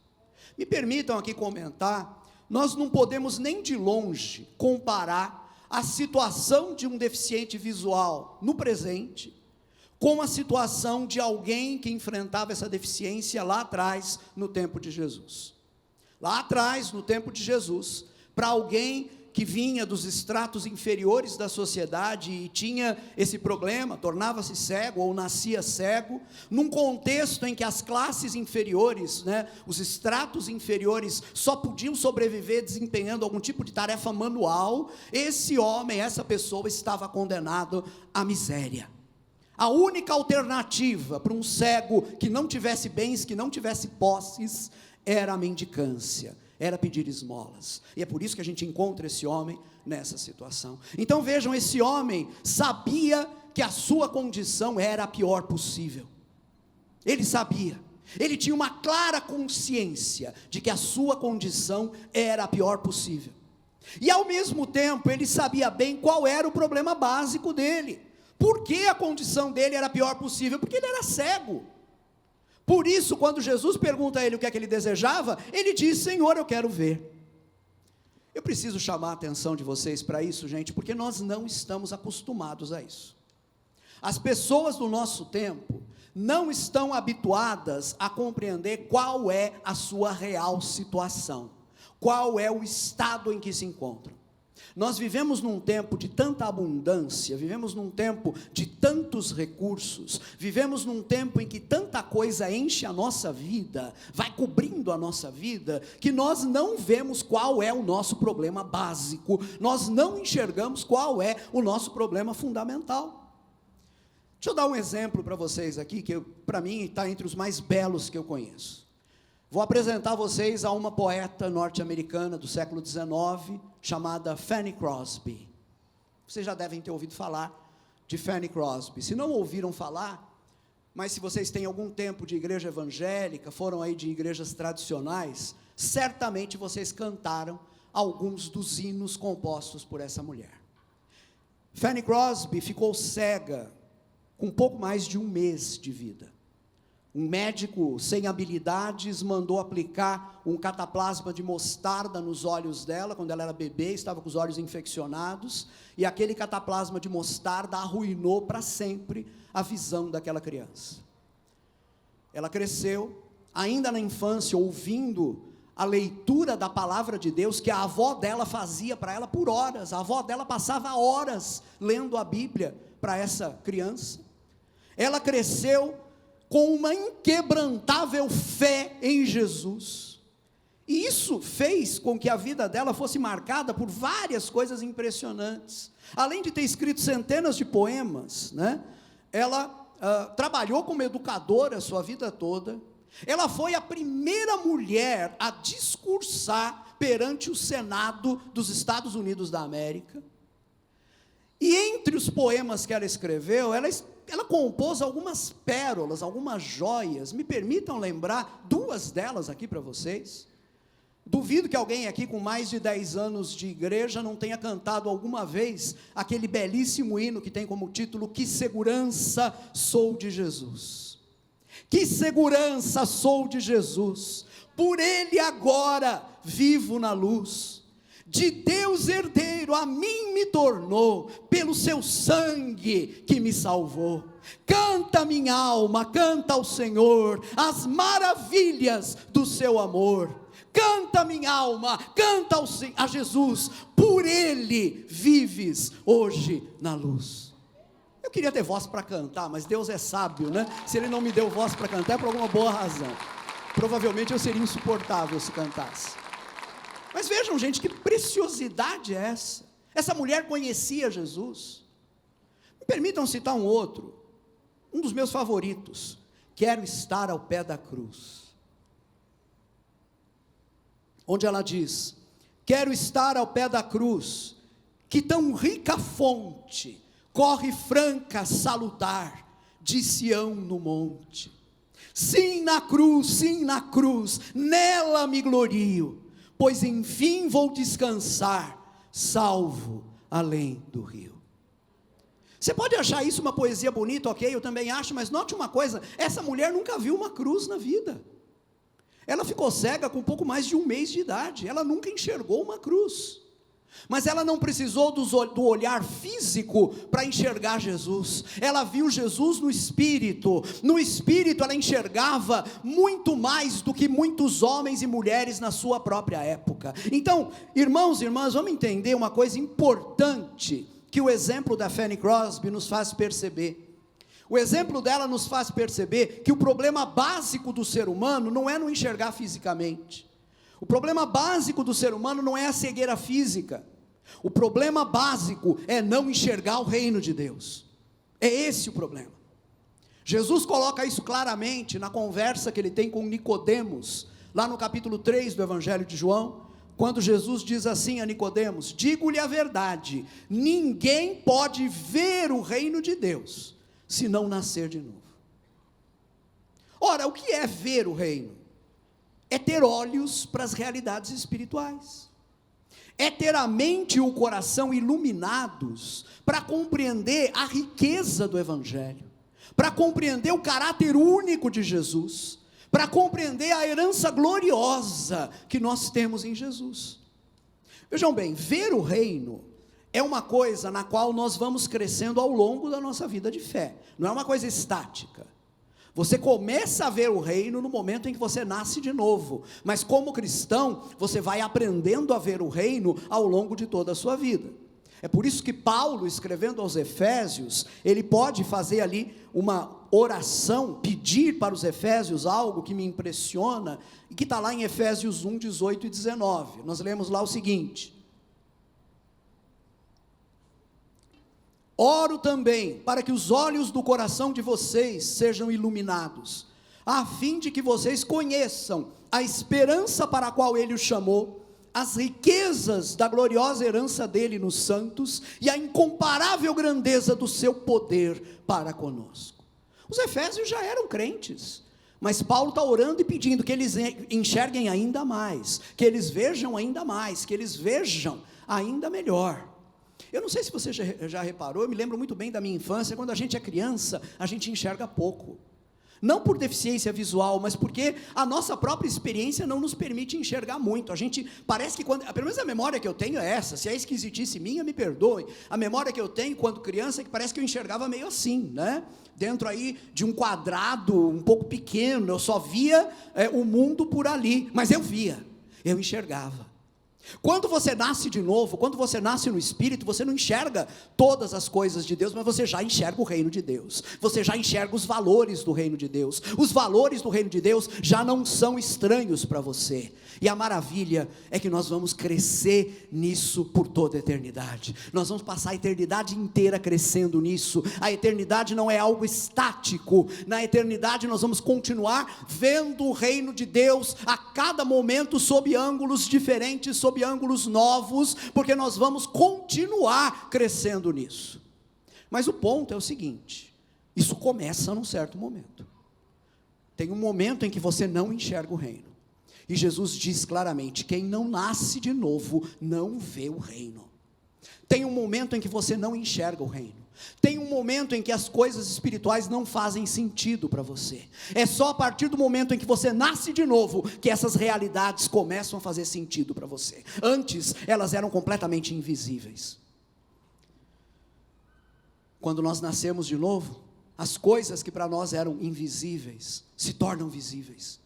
Speaker 1: Me permitam aqui comentar, nós não podemos nem de longe comparar a situação de um deficiente visual no presente com a situação de alguém que enfrentava essa deficiência lá atrás, no tempo de Jesus. Lá atrás, no tempo de Jesus, para alguém que vinha dos estratos inferiores da sociedade e tinha esse problema, tornava-se cego ou nascia cego, num contexto em que as classes inferiores, os estratos inferiores só podiam sobreviver desempenhando algum tipo de tarefa manual, esse homem, essa pessoa estava condenado à miséria. A única alternativa para um cego que não tivesse bens, que não tivesse posses, era a mendicância, era pedir esmolas. E é por isso que a gente encontra esse homem nessa situação. Então vejam, esse homem sabia que a sua condição era a pior possível. Ele sabia, ele tinha uma clara consciência de que a sua condição era a pior possível. E ao mesmo tempo ele sabia bem qual era o problema básico dele. Por que a condição dele era a pior possível? Porque ele era cego. Por isso, quando Jesus pergunta a ele o que é que ele desejava, ele diz: Senhor, eu quero ver. Eu preciso chamar a atenção de vocês para isso, gente, porque nós não estamos acostumados a isso. As pessoas do nosso tempo não estão habituadas a compreender qual é a sua real situação, qual é o estado em que se encontram. Nós vivemos num tempo de tanta abundância, vivemos num tempo de tantos recursos, vivemos num tempo em que tanta coisa enche a nossa vida, vai cobrindo a nossa vida, que nós não vemos qual é o nosso problema básico, nós não enxergamos qual é o nosso problema fundamental. Deixa eu dar um exemplo para vocês aqui, que para mim está entre os mais belos que eu conheço. Vou apresentar vocês a uma poeta norte-americana do século XIX, chamada Fanny Crosby. Vocês já devem ter ouvido falar de Fanny Crosby. Se não ouviram falar, mas se vocês têm algum tempo de igreja evangélica, foram aí de igrejas tradicionais, certamente vocês cantaram alguns dos hinos compostos por essa mulher. Fanny Crosby ficou cega com pouco mais de um mês de vida. Um médico sem habilidades mandou aplicar um cataplasma de mostarda nos olhos dela, quando ela era bebê, estava com os olhos infeccionados, e aquele cataplasma de mostarda arruinou para sempre a visão daquela criança. Ela cresceu, ainda na infância, ouvindo a leitura da palavra de Deus, que a avó dela fazia para ela por horas. A avó dela passava horas lendo a Bíblia para essa criança. Ela cresceu com uma inquebrantável fé em Jesus, e isso fez com que a vida dela fosse marcada por várias coisas impressionantes. Além de ter escrito centenas de poemas, né, ela trabalhou como educadora a sua vida toda. Ela foi a primeira mulher a discursar perante o Senado dos Estados Unidos da América, e entre os poemas que ela escreveu, ela compôs algumas pérolas, algumas joias. Me permitam lembrar duas delas aqui para vocês. Duvido que alguém aqui com mais de 10 anos de igreja não tenha cantado alguma vez aquele belíssimo hino que tem como título: Que segurança sou de Jesus. Que segurança sou de Jesus, por Ele agora vivo na luz. De Deus herdeiro a mim me tornou, pelo seu sangue que me salvou. Canta minha alma, canta ao Senhor as maravilhas do seu amor. Canta minha alma, canta a Jesus, por Ele vives hoje na luz. Eu queria ter voz para cantar, mas Deus é sábio, né? Se Ele não me deu voz para cantar é por alguma boa razão. Provavelmente eu seria insuportável se cantasse. Mas vejam, gente, que preciosidade é essa? Essa mulher conhecia Jesus. Me permitam citar um outro, um dos meus favoritos: Quero estar ao pé da cruz. Onde ela diz: quero estar ao pé da cruz, que tão rica fonte corre franca salutar de Sião no monte. Sim, na cruz, nela me glorio, pois enfim vou descansar, salvo além do rio. Você pode achar isso uma poesia bonita, ok, eu também acho, mas note uma coisa: essa mulher nunca viu uma cruz na vida. Ela ficou cega com pouco mais de um mês de idade, ela nunca enxergou uma cruz. Mas ela não precisou do olhar físico para enxergar Jesus. Ela viu Jesus no Espírito. No Espírito ela enxergava muito mais do que muitos homens e mulheres na sua própria época. Então, irmãos e irmãs, vamos entender uma coisa importante que o exemplo da Fanny Crosby nos faz perceber. O exemplo dela nos faz perceber que o problema básico do ser humano não é não enxergar fisicamente. O problema básico do ser humano não é a cegueira física. O problema básico é não enxergar o reino de Deus. É esse o problema. Jesus coloca isso claramente na conversa que ele tem com Nicodemos, lá no capítulo 3 do Evangelho de João, quando Jesus diz assim a Nicodemos: digo-lhe a verdade, ninguém pode ver o reino de Deus se não nascer de novo. Ora, o que é ver o reino? É ter olhos para as realidades espirituais, é ter a mente e o coração iluminados para compreender a riqueza do Evangelho, para compreender o caráter único de Jesus, para compreender a herança gloriosa que nós temos em Jesus. Vejam bem, ver o reino é uma coisa na qual nós vamos crescendo ao longo da nossa vida de fé, não é uma coisa estática. Você começa a ver o reino no momento em que você nasce de novo, mas como cristão, você vai aprendendo a ver o reino ao longo de toda a sua vida. É por isso que Paulo, escrevendo aos Efésios, ele pode fazer ali uma oração, pedir para os Efésios algo que me impressiona, e que está lá em Efésios 1, 18 e 19, nós lemos lá o seguinte: oro também para que os olhos do coração de vocês sejam iluminados, a fim de que vocês conheçam a esperança para a qual ele os chamou, as riquezas da gloriosa herança dele nos santos, e a incomparável grandeza do seu poder para conosco. Os Efésios já eram crentes, mas Paulo está orando e pedindo que eles enxerguem ainda mais, que eles vejam ainda mais, que eles vejam ainda melhor. Eu não sei se você já reparou, eu me lembro muito bem da minha infância, quando a gente é criança, a gente enxerga pouco. Não por deficiência visual, mas porque a nossa própria experiência não nos permite enxergar muito. A gente parece que pelo menos a memória que eu tenho é essa, se é esquisitice minha, me perdoe. A memória que eu tenho quando criança é que parece que eu enxergava meio assim, né? Dentro aí de um quadrado um pouco pequeno, eu só via o mundo por ali, mas eu via, eu enxergava. Quando você nasce de novo, quando você nasce no Espírito, você não enxerga todas as coisas de Deus, mas você já enxerga o reino de Deus, você já enxerga os valores do reino de Deus, os valores do reino de Deus já não são estranhos para você, e a maravilha é que nós vamos crescer nisso por toda a eternidade, nós vamos passar a eternidade inteira crescendo nisso. A eternidade não é algo estático, na eternidade nós vamos continuar vendo o reino de Deus a cada momento sob ângulos diferentes, sob ângulos novos, porque nós vamos continuar crescendo nisso. Mas o ponto é o seguinte: isso começa num certo momento. Tem um momento em que você não enxerga o reino, e Jesus diz claramente: quem não nasce de novo não vê o reino. Tem um momento em que você não enxerga o reino. Tem um momento em que as coisas espirituais não fazem sentido para você. É só a partir do momento em que você nasce de novo que essas realidades começam a fazer sentido para você. Antes, elas eram completamente invisíveis. Quando nós nascemos de novo, as coisas que para nós eram invisíveis se tornam visíveis.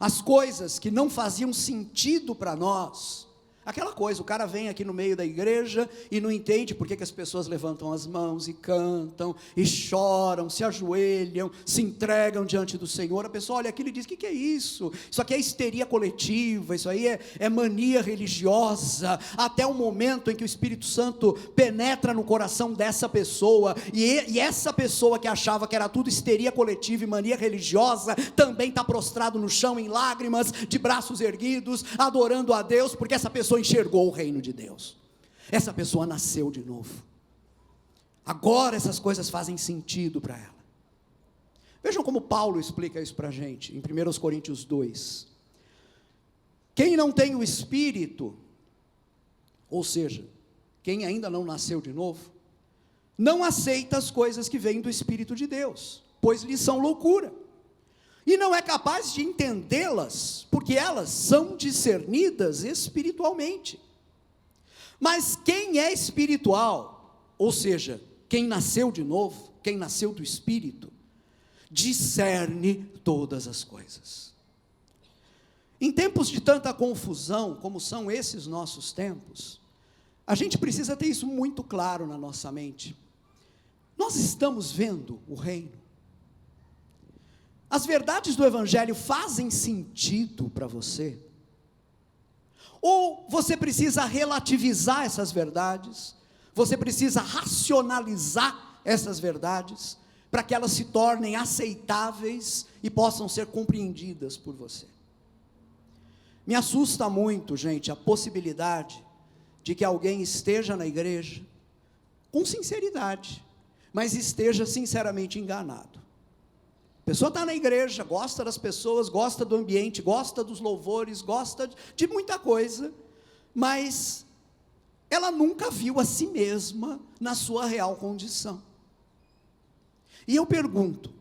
Speaker 1: As coisas que não faziam sentido para nós, aquela coisa, o cara vem aqui no meio da igreja e não entende por que as pessoas levantam as mãos e cantam, e choram, se ajoelham, se entregam diante do Senhor. A pessoa olha aquilo e diz: o que é isso? Isso aqui é histeria coletiva, isso aí é mania religiosa, até o momento em que o Espírito Santo penetra no coração dessa pessoa, e essa pessoa que achava que era tudo histeria coletiva e mania religiosa, também está prostrado no chão em lágrimas, de braços erguidos, adorando a Deus, porque essa pessoa enxergou o reino de Deus, essa pessoa nasceu de novo. Agora essas coisas fazem sentido para ela. Vejam como Paulo explica isso para a gente, em 1 Coríntios 2, quem não tem o Espírito, ou seja, quem ainda não nasceu de novo, não aceita as coisas que vêm do Espírito de Deus, pois lhes são loucura, e não é capaz de entendê-las, porque elas são discernidas espiritualmente. Mas quem é espiritual, ou seja, quem nasceu de novo, quem nasceu do Espírito, discerne todas as coisas. Em tempos de tanta confusão, como são esses nossos tempos, a gente precisa ter isso muito claro na nossa mente. Nós estamos vendo o reino. As verdades do Evangelho fazem sentido para você? Ou você precisa relativizar essas verdades, você precisa racionalizar essas verdades, para que elas se tornem aceitáveis e possam ser compreendidas por você? Me assusta muito, gente, a possibilidade de que alguém esteja na igreja, com sinceridade, mas esteja sinceramente enganado. A pessoa está na igreja, gosta das pessoas, gosta do ambiente, gosta dos louvores, gosta de muita coisa, mas ela nunca viu a si mesma na sua real condição. E eu pergunto: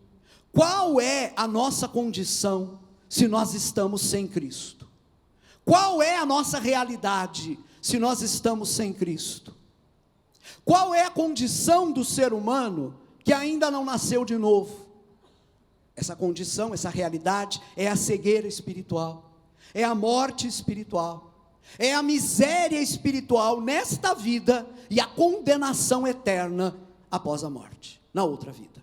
Speaker 1: qual é a nossa condição se nós estamos sem Cristo? Qual é a nossa realidade se nós estamos sem Cristo? Qual é a condição do ser humano que ainda não nasceu de novo? essa condição, essa realidade, é a cegueira espiritual, é a morte espiritual, é a miséria espiritual nesta vida e a condenação eterna após a morte, na outra vida.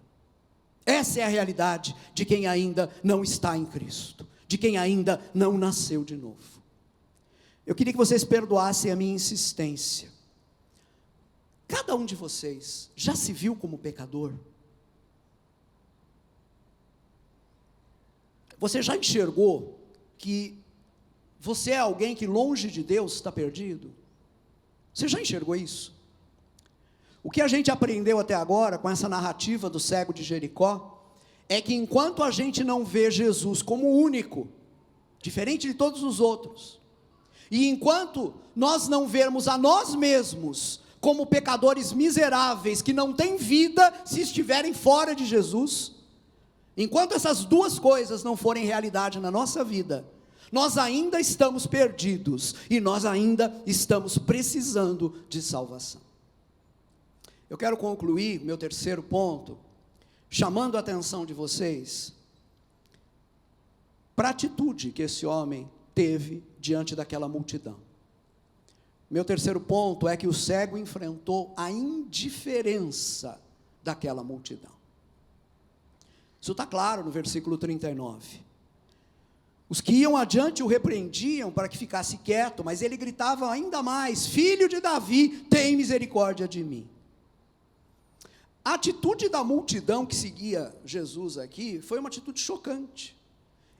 Speaker 1: Essa é a realidade de quem ainda não está em Cristo, de quem ainda não nasceu de novo. Eu queria que vocês perdoassem a minha insistência. Cada um de vocês já se viu como pecador? Você já enxergou que você é alguém que longe de Deus está perdido? Você já enxergou isso? O que a gente aprendeu até agora com essa narrativa do cego de Jericó é que enquanto a gente não vê Jesus como único, diferente de todos os outros, e enquanto nós não vermos a nós mesmos como pecadores miseráveis que não têm vida se estiverem fora de Jesus, enquanto essas duas coisas não forem realidade na nossa vida, nós ainda estamos perdidos e nós ainda estamos precisando de salvação. Eu quero concluir meu terceiro ponto, chamando a atenção de vocês para a atitude que esse homem teve diante daquela multidão. Meu terceiro ponto é que o cego enfrentou a indiferença daquela multidão. Isso está claro no versículo 39. Os que iam adiante o repreendiam para que ficasse quieto, mas ele gritava ainda mais: Filho de Davi, tem misericórdia de mim. A atitude da multidão que seguia Jesus aqui foi uma atitude chocante.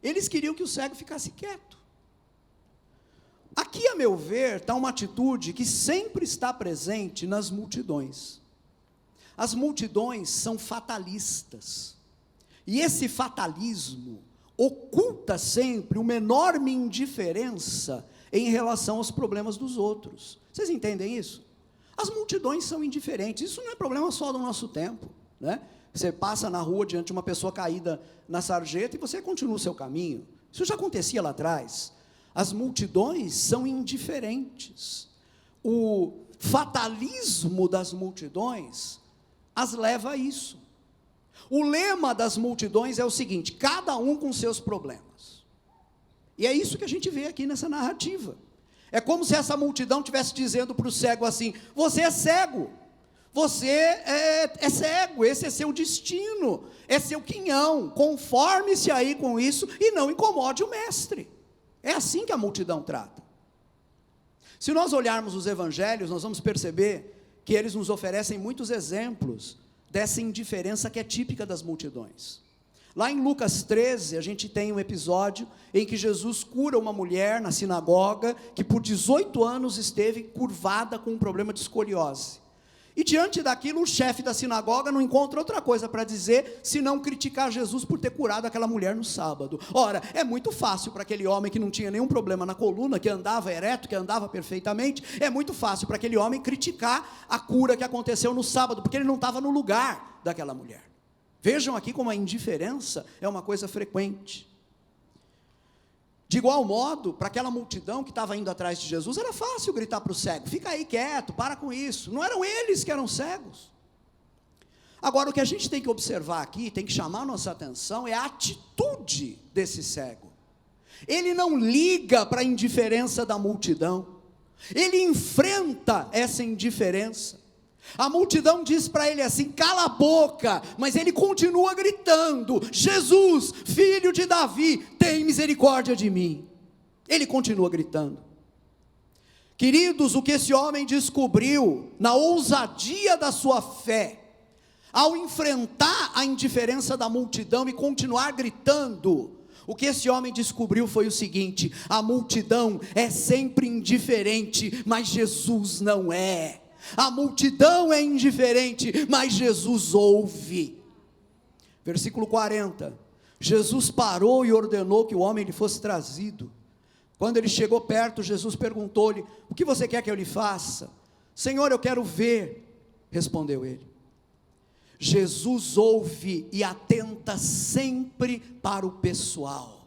Speaker 1: Eles queriam que o cego ficasse quieto. Aqui, a meu ver, está uma atitude que sempre está presente nas multidões. As multidões são fatalistas, e esse fatalismo oculta sempre uma enorme indiferença em relação aos problemas dos outros. Vocês entendem isso? As multidões são indiferentes, isso não é problema só do nosso tempo, né? Você passa na rua diante de uma pessoa caída na sarjeta e você continua o seu caminho. Isso já acontecia lá atrás. As multidões são indiferentes. O fatalismo das multidões as leva a isso. O lema das multidões é o seguinte: cada um com seus problemas. E é isso que a gente vê aqui nessa narrativa. É como se essa multidão estivesse dizendo para o cego assim: você é cego, você é cego, esse é seu destino, é seu quinhão, conforme-se aí com isso e não incomode o mestre. É assim que a multidão trata. Se nós olharmos os evangelhos, nós vamos perceber que eles nos oferecem muitos exemplos dessa indiferença que é típica das multidões. Lá em Lucas 13, a gente tem um episódio em que Jesus cura uma mulher na sinagoga, que por 18 anos esteve curvada com um problema de escoliose. E diante daquilo, o chefe da sinagoga não encontra outra coisa para dizer, senão criticar Jesus por ter curado aquela mulher no sábado. Ora, é muito fácil para aquele homem que não tinha nenhum problema na coluna, que andava ereto, que andava perfeitamente, é muito fácil para aquele homem criticar a cura que aconteceu no sábado, porque ele não estava no lugar daquela mulher. Vejam aqui como a indiferença é uma coisa frequente. De igual modo, para aquela multidão que estava indo atrás de Jesus, era fácil gritar para o cego: fica aí quieto, para com isso. Não eram eles que eram cegos. Agora, o que a gente tem que observar aqui, tem que chamar a nossa atenção, é a atitude desse cego. Ele não liga para a indiferença da multidão, ele enfrenta essa indiferença. A multidão diz para ele assim: cala a boca, mas ele continua gritando: Jesus, filho de Davi, tem misericórdia de mim. Ele continua gritando. Queridos, o que esse homem descobriu na ousadia da sua fé, ao enfrentar a indiferença da multidão e continuar gritando, o que esse homem descobriu foi o seguinte: a multidão é sempre indiferente, mas Jesus não é. A multidão é indiferente, mas Jesus ouve. Versículo 40, Jesus parou e ordenou que o homem lhe fosse trazido. Quando ele chegou perto, Jesus perguntou-lhe: o que você quer que eu lhe faça? Senhor, eu quero ver, respondeu ele. Jesus ouve e atenta sempre para o pessoal.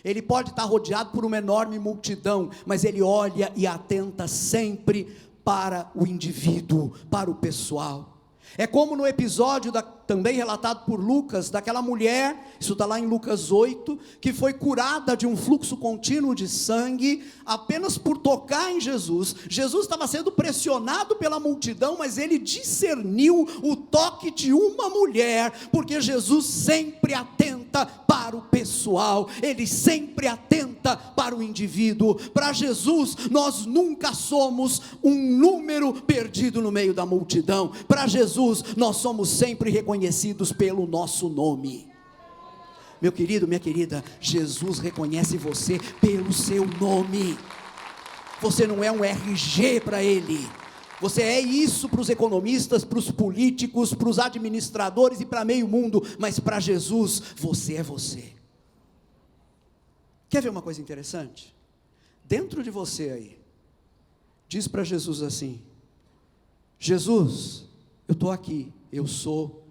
Speaker 1: Ele pode estar rodeado por uma enorme multidão, mas ele olha e atenta sempre para o indivíduo, para o pessoal. É como no episódio também relatado por Lucas, daquela mulher, isso está lá em Lucas 8, que foi curada de um fluxo contínuo de sangue, apenas por tocar em Jesus. Jesus estava sendo pressionado pela multidão, mas ele discerniu o toque de uma mulher, porque Jesus sempre atenta para o pessoal, ele sempre atenta para o indivíduo. Para Jesus, nós nunca somos um número perdido no meio da multidão. Para Jesus, nós somos sempre reconhecidos pelo nosso nome. Meu querido, minha querida, Jesus reconhece você pelo seu nome. Você não é um RG para ele. Você é isso para os economistas, para os políticos, para os administradores e para meio mundo, mas para Jesus, você é você. Quer ver uma coisa interessante? Dentro de você aí, diz para Jesus assim: Jesus, eu estou aqui, eu sou,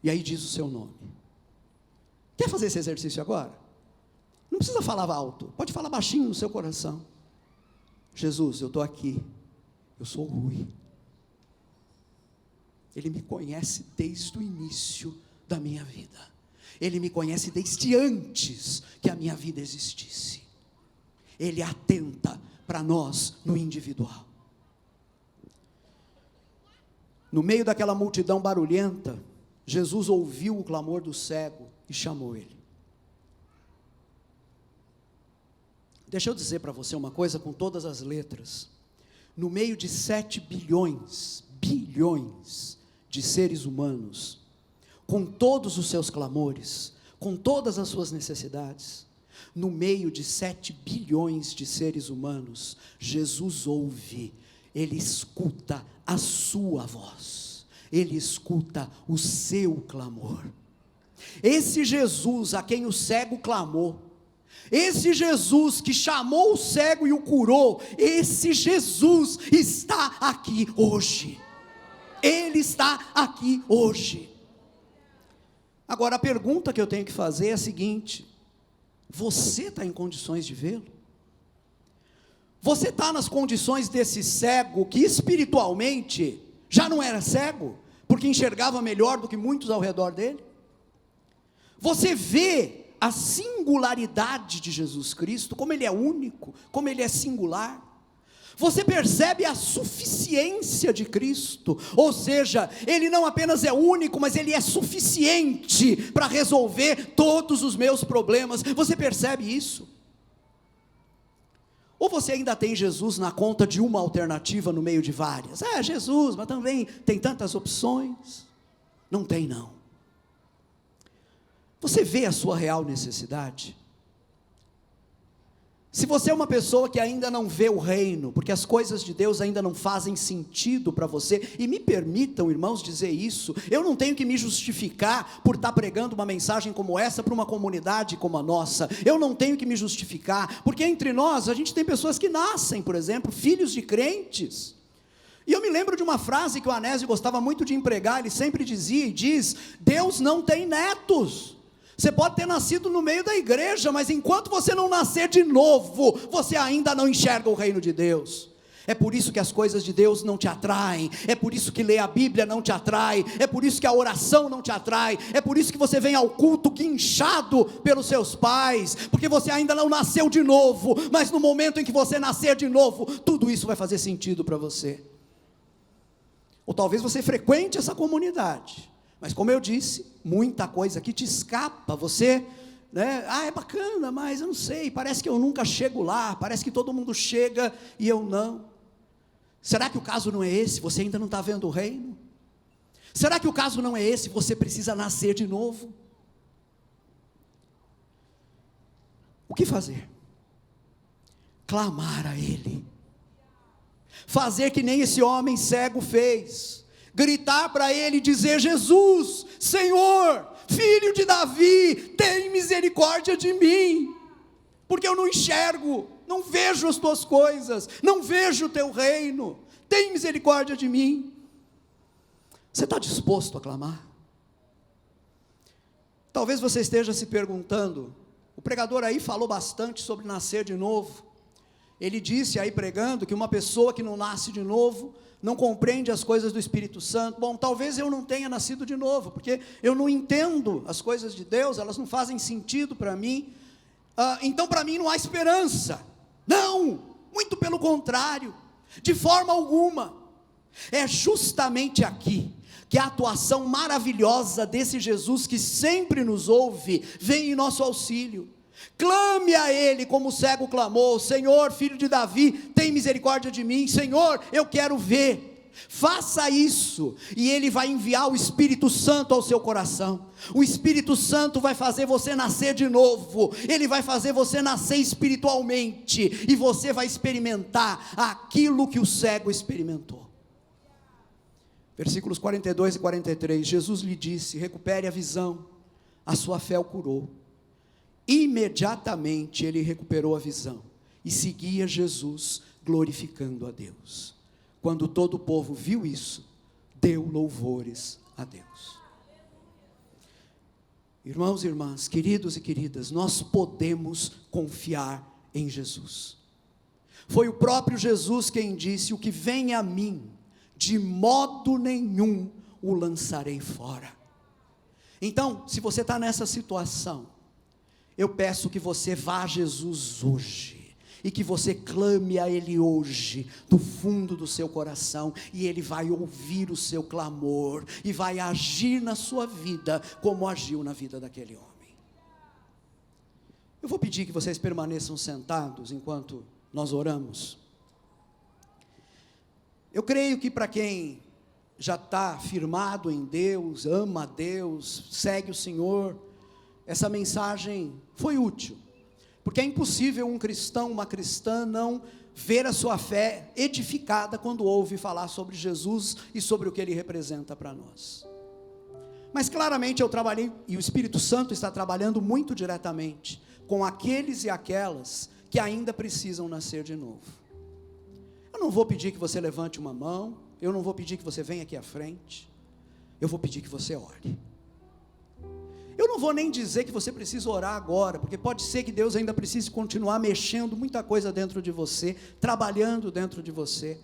Speaker 1: e aí diz o seu nome. Quer fazer esse exercício agora? Não precisa falar alto, pode falar baixinho no seu coração. Jesus, eu estou aqui, eu sou Rui. Ele me conhece desde o início da minha vida. Ele me conhece desde antes que a minha vida existisse. Ele atenta para nós no individual. No meio daquela multidão barulhenta, Jesus ouviu o clamor do cego e chamou ele. Deixa eu dizer para você uma coisa com todas as letras. No meio de 7 bilhões de seres humanos, com todos os seus clamores, com todas as suas necessidades, no meio de 7 bilhões de seres humanos, Jesus ouve, ele escuta a sua voz, ele escuta o seu clamor. Esse Jesus a quem o cego clamou, esse Jesus que chamou o cego e o curou, esse Jesus está aqui hoje. Ele está aqui hoje. Agora a pergunta que eu tenho que fazer é a seguinte: você está em condições de vê-lo? Você está nas condições desse cego que espiritualmente já não era cego, porque enxergava melhor do que muitos ao redor dele? Você vê a singularidade de Jesus Cristo, como ele é único, como ele é singular? Você percebe a suficiência de Cristo, ou seja, ele não apenas é único, mas ele é suficiente para resolver todos os meus problemas. Você percebe isso? Ou você ainda tem Jesus na conta de uma alternativa no meio de várias? Jesus, mas também tem tantas opções. Não tem não. Você vê a sua real necessidade? Se você é uma pessoa que ainda não vê o reino, porque as coisas de Deus ainda não fazem sentido para você, e me permitam, irmãos, dizer isso, eu não tenho que me justificar por estar pregando uma mensagem como essa para uma comunidade como a nossa. Eu não tenho que me justificar, porque entre nós a gente tem pessoas que nascem, por exemplo, filhos de crentes. E eu me lembro de uma frase que o Anésio gostava muito de empregar. Ele sempre dizia e diz: Deus não tem netos. Você pode ter nascido no meio da igreja, mas enquanto você não nascer de novo, você ainda não enxerga o reino de Deus. É por isso que as coisas de Deus não te atraem, é por isso que ler a Bíblia não te atrai, é por isso que a oração não te atrai, é por isso que você vem ao culto guinchado pelos seus pais, porque você ainda não nasceu de novo. Mas no momento em que você nascer de novo, tudo isso vai fazer sentido para você. Ou talvez você frequente essa comunidade, mas como eu disse, muita coisa que te escapa. Você, é bacana, mas eu não sei, parece que eu nunca chego lá, parece que todo mundo chega e eu não. Será que o caso não é esse? Você ainda não está vendo o reino? Será que o caso não é esse? Você precisa nascer de novo? O que fazer? Clamar a Ele, fazer que nem esse homem cego fez, gritar para Ele e dizer: Jesus, Senhor, Filho de Davi, tem misericórdia de mim, porque eu não enxergo, não vejo as tuas coisas, não vejo o teu reino, tem misericórdia de mim. Você está disposto a clamar? Talvez você esteja se perguntando, o pregador aí falou bastante sobre nascer de novo. ele disse aí pregando que uma pessoa que não nasce de novo não compreende as coisas do Espírito Santo. Bom, talvez eu não tenha nascido de novo, porque eu não entendo as coisas de Deus, elas não fazem sentido para mim, então para mim não há esperança. Não, muito pelo contrário, de forma alguma. É justamente aqui que a atuação maravilhosa desse Jesus que sempre nos ouve, vem em nosso auxílio. Clame a Ele como o cego clamou: Senhor, filho de Davi, tem misericórdia de mim. Senhor, eu quero ver. Faça isso, e Ele vai enviar o Espírito Santo ao seu coração. O Espírito Santo vai fazer você nascer de novo. Ele vai fazer você nascer espiritualmente, e você vai experimentar aquilo que o cego experimentou. Versículos 42 e 43, Jesus lhe disse: recupere a visão, a sua fé o curou. Imediatamente ele recuperou a visão e seguia Jesus, glorificando a Deus. Quando todo o povo viu isso, deu louvores a Deus. Irmãos e irmãs, queridos e queridas, nós podemos confiar em Jesus. Foi o próprio Jesus quem disse: o que vem a mim, de modo nenhum o lançarei fora. Então, se você está nessa situação, eu peço que você vá a Jesus hoje, e que você clame a Ele hoje, do fundo do seu coração, e Ele vai ouvir o seu clamor, e vai agir na sua vida, como agiu na vida daquele homem. Eu vou pedir que vocês permaneçam sentados, enquanto nós oramos. Eu creio que para quem já está firmado em Deus, ama a Deus, segue o Senhor, essa mensagem foi útil, porque é impossível um cristão, uma cristã, não ver a sua fé edificada quando ouve falar sobre Jesus e sobre o que Ele representa para nós. Mas claramente eu trabalhei, e o Espírito Santo está trabalhando muito diretamente com aqueles e aquelas que ainda precisam nascer de novo. Eu não vou pedir que você levante uma mão, eu não vou pedir que você venha aqui à frente, eu vou pedir que você ore. Eu não vou nem dizer que você precisa orar agora, porque pode ser que Deus ainda precise continuar mexendo muita coisa dentro de você, trabalhando dentro de você,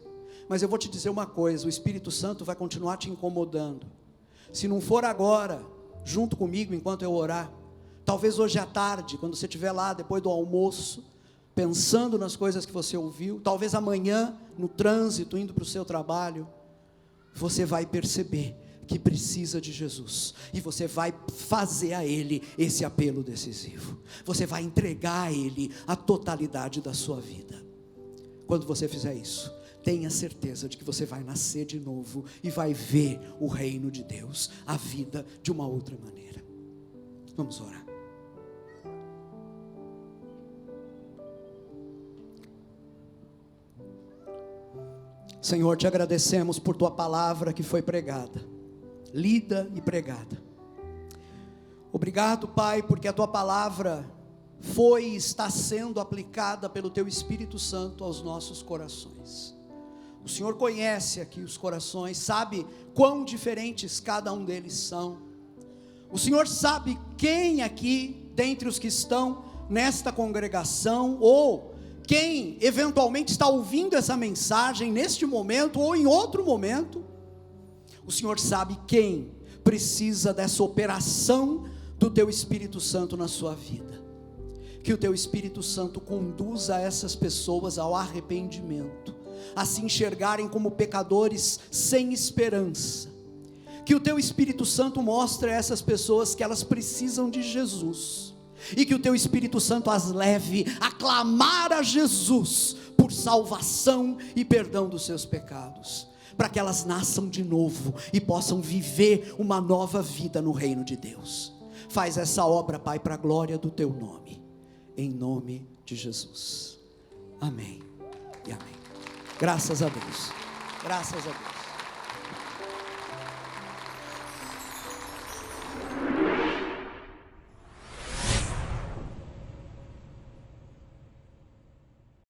Speaker 1: mas eu vou te dizer uma coisa: o Espírito Santo vai continuar te incomodando. Se não for agora, junto comigo enquanto eu orar, talvez hoje à tarde, quando você estiver lá depois do almoço, pensando nas coisas que você ouviu, talvez amanhã, no trânsito, indo para o seu trabalho, você vai perceber que precisa de Jesus, e você vai fazer a Ele esse apelo decisivo, você vai entregar a Ele a totalidade da sua vida. Quando você fizer isso, tenha certeza de que você vai nascer de novo, e vai ver o reino de Deus, a vida de uma outra maneira. Vamos orar. Senhor, te agradecemos por tua palavra que foi pregada, lida e pregada. Obrigado, Pai, porque a tua palavra foi e está sendo aplicada pelo teu Espírito Santo aos nossos corações. O Senhor conhece aqui os corações, sabe quão diferentes cada um deles são. O Senhor sabe quem aqui, dentre os que estão nesta congregação, ou quem eventualmente está ouvindo essa mensagem neste momento ou em outro momento, o Senhor sabe quem precisa dessa operação do teu Espírito Santo na sua vida. Que o teu Espírito Santo conduza essas pessoas ao arrependimento, a se enxergarem como pecadores sem esperança. Que o teu Espírito Santo mostre a essas pessoas que elas precisam de Jesus, e que o teu Espírito Santo as leve a clamar a Jesus por salvação e perdão dos seus pecados, para que elas nasçam de novo e possam viver uma nova vida no reino de Deus. Faz essa obra, Pai, para a glória do teu nome, em nome de Jesus, amém e amém. Graças a Deus, graças a Deus.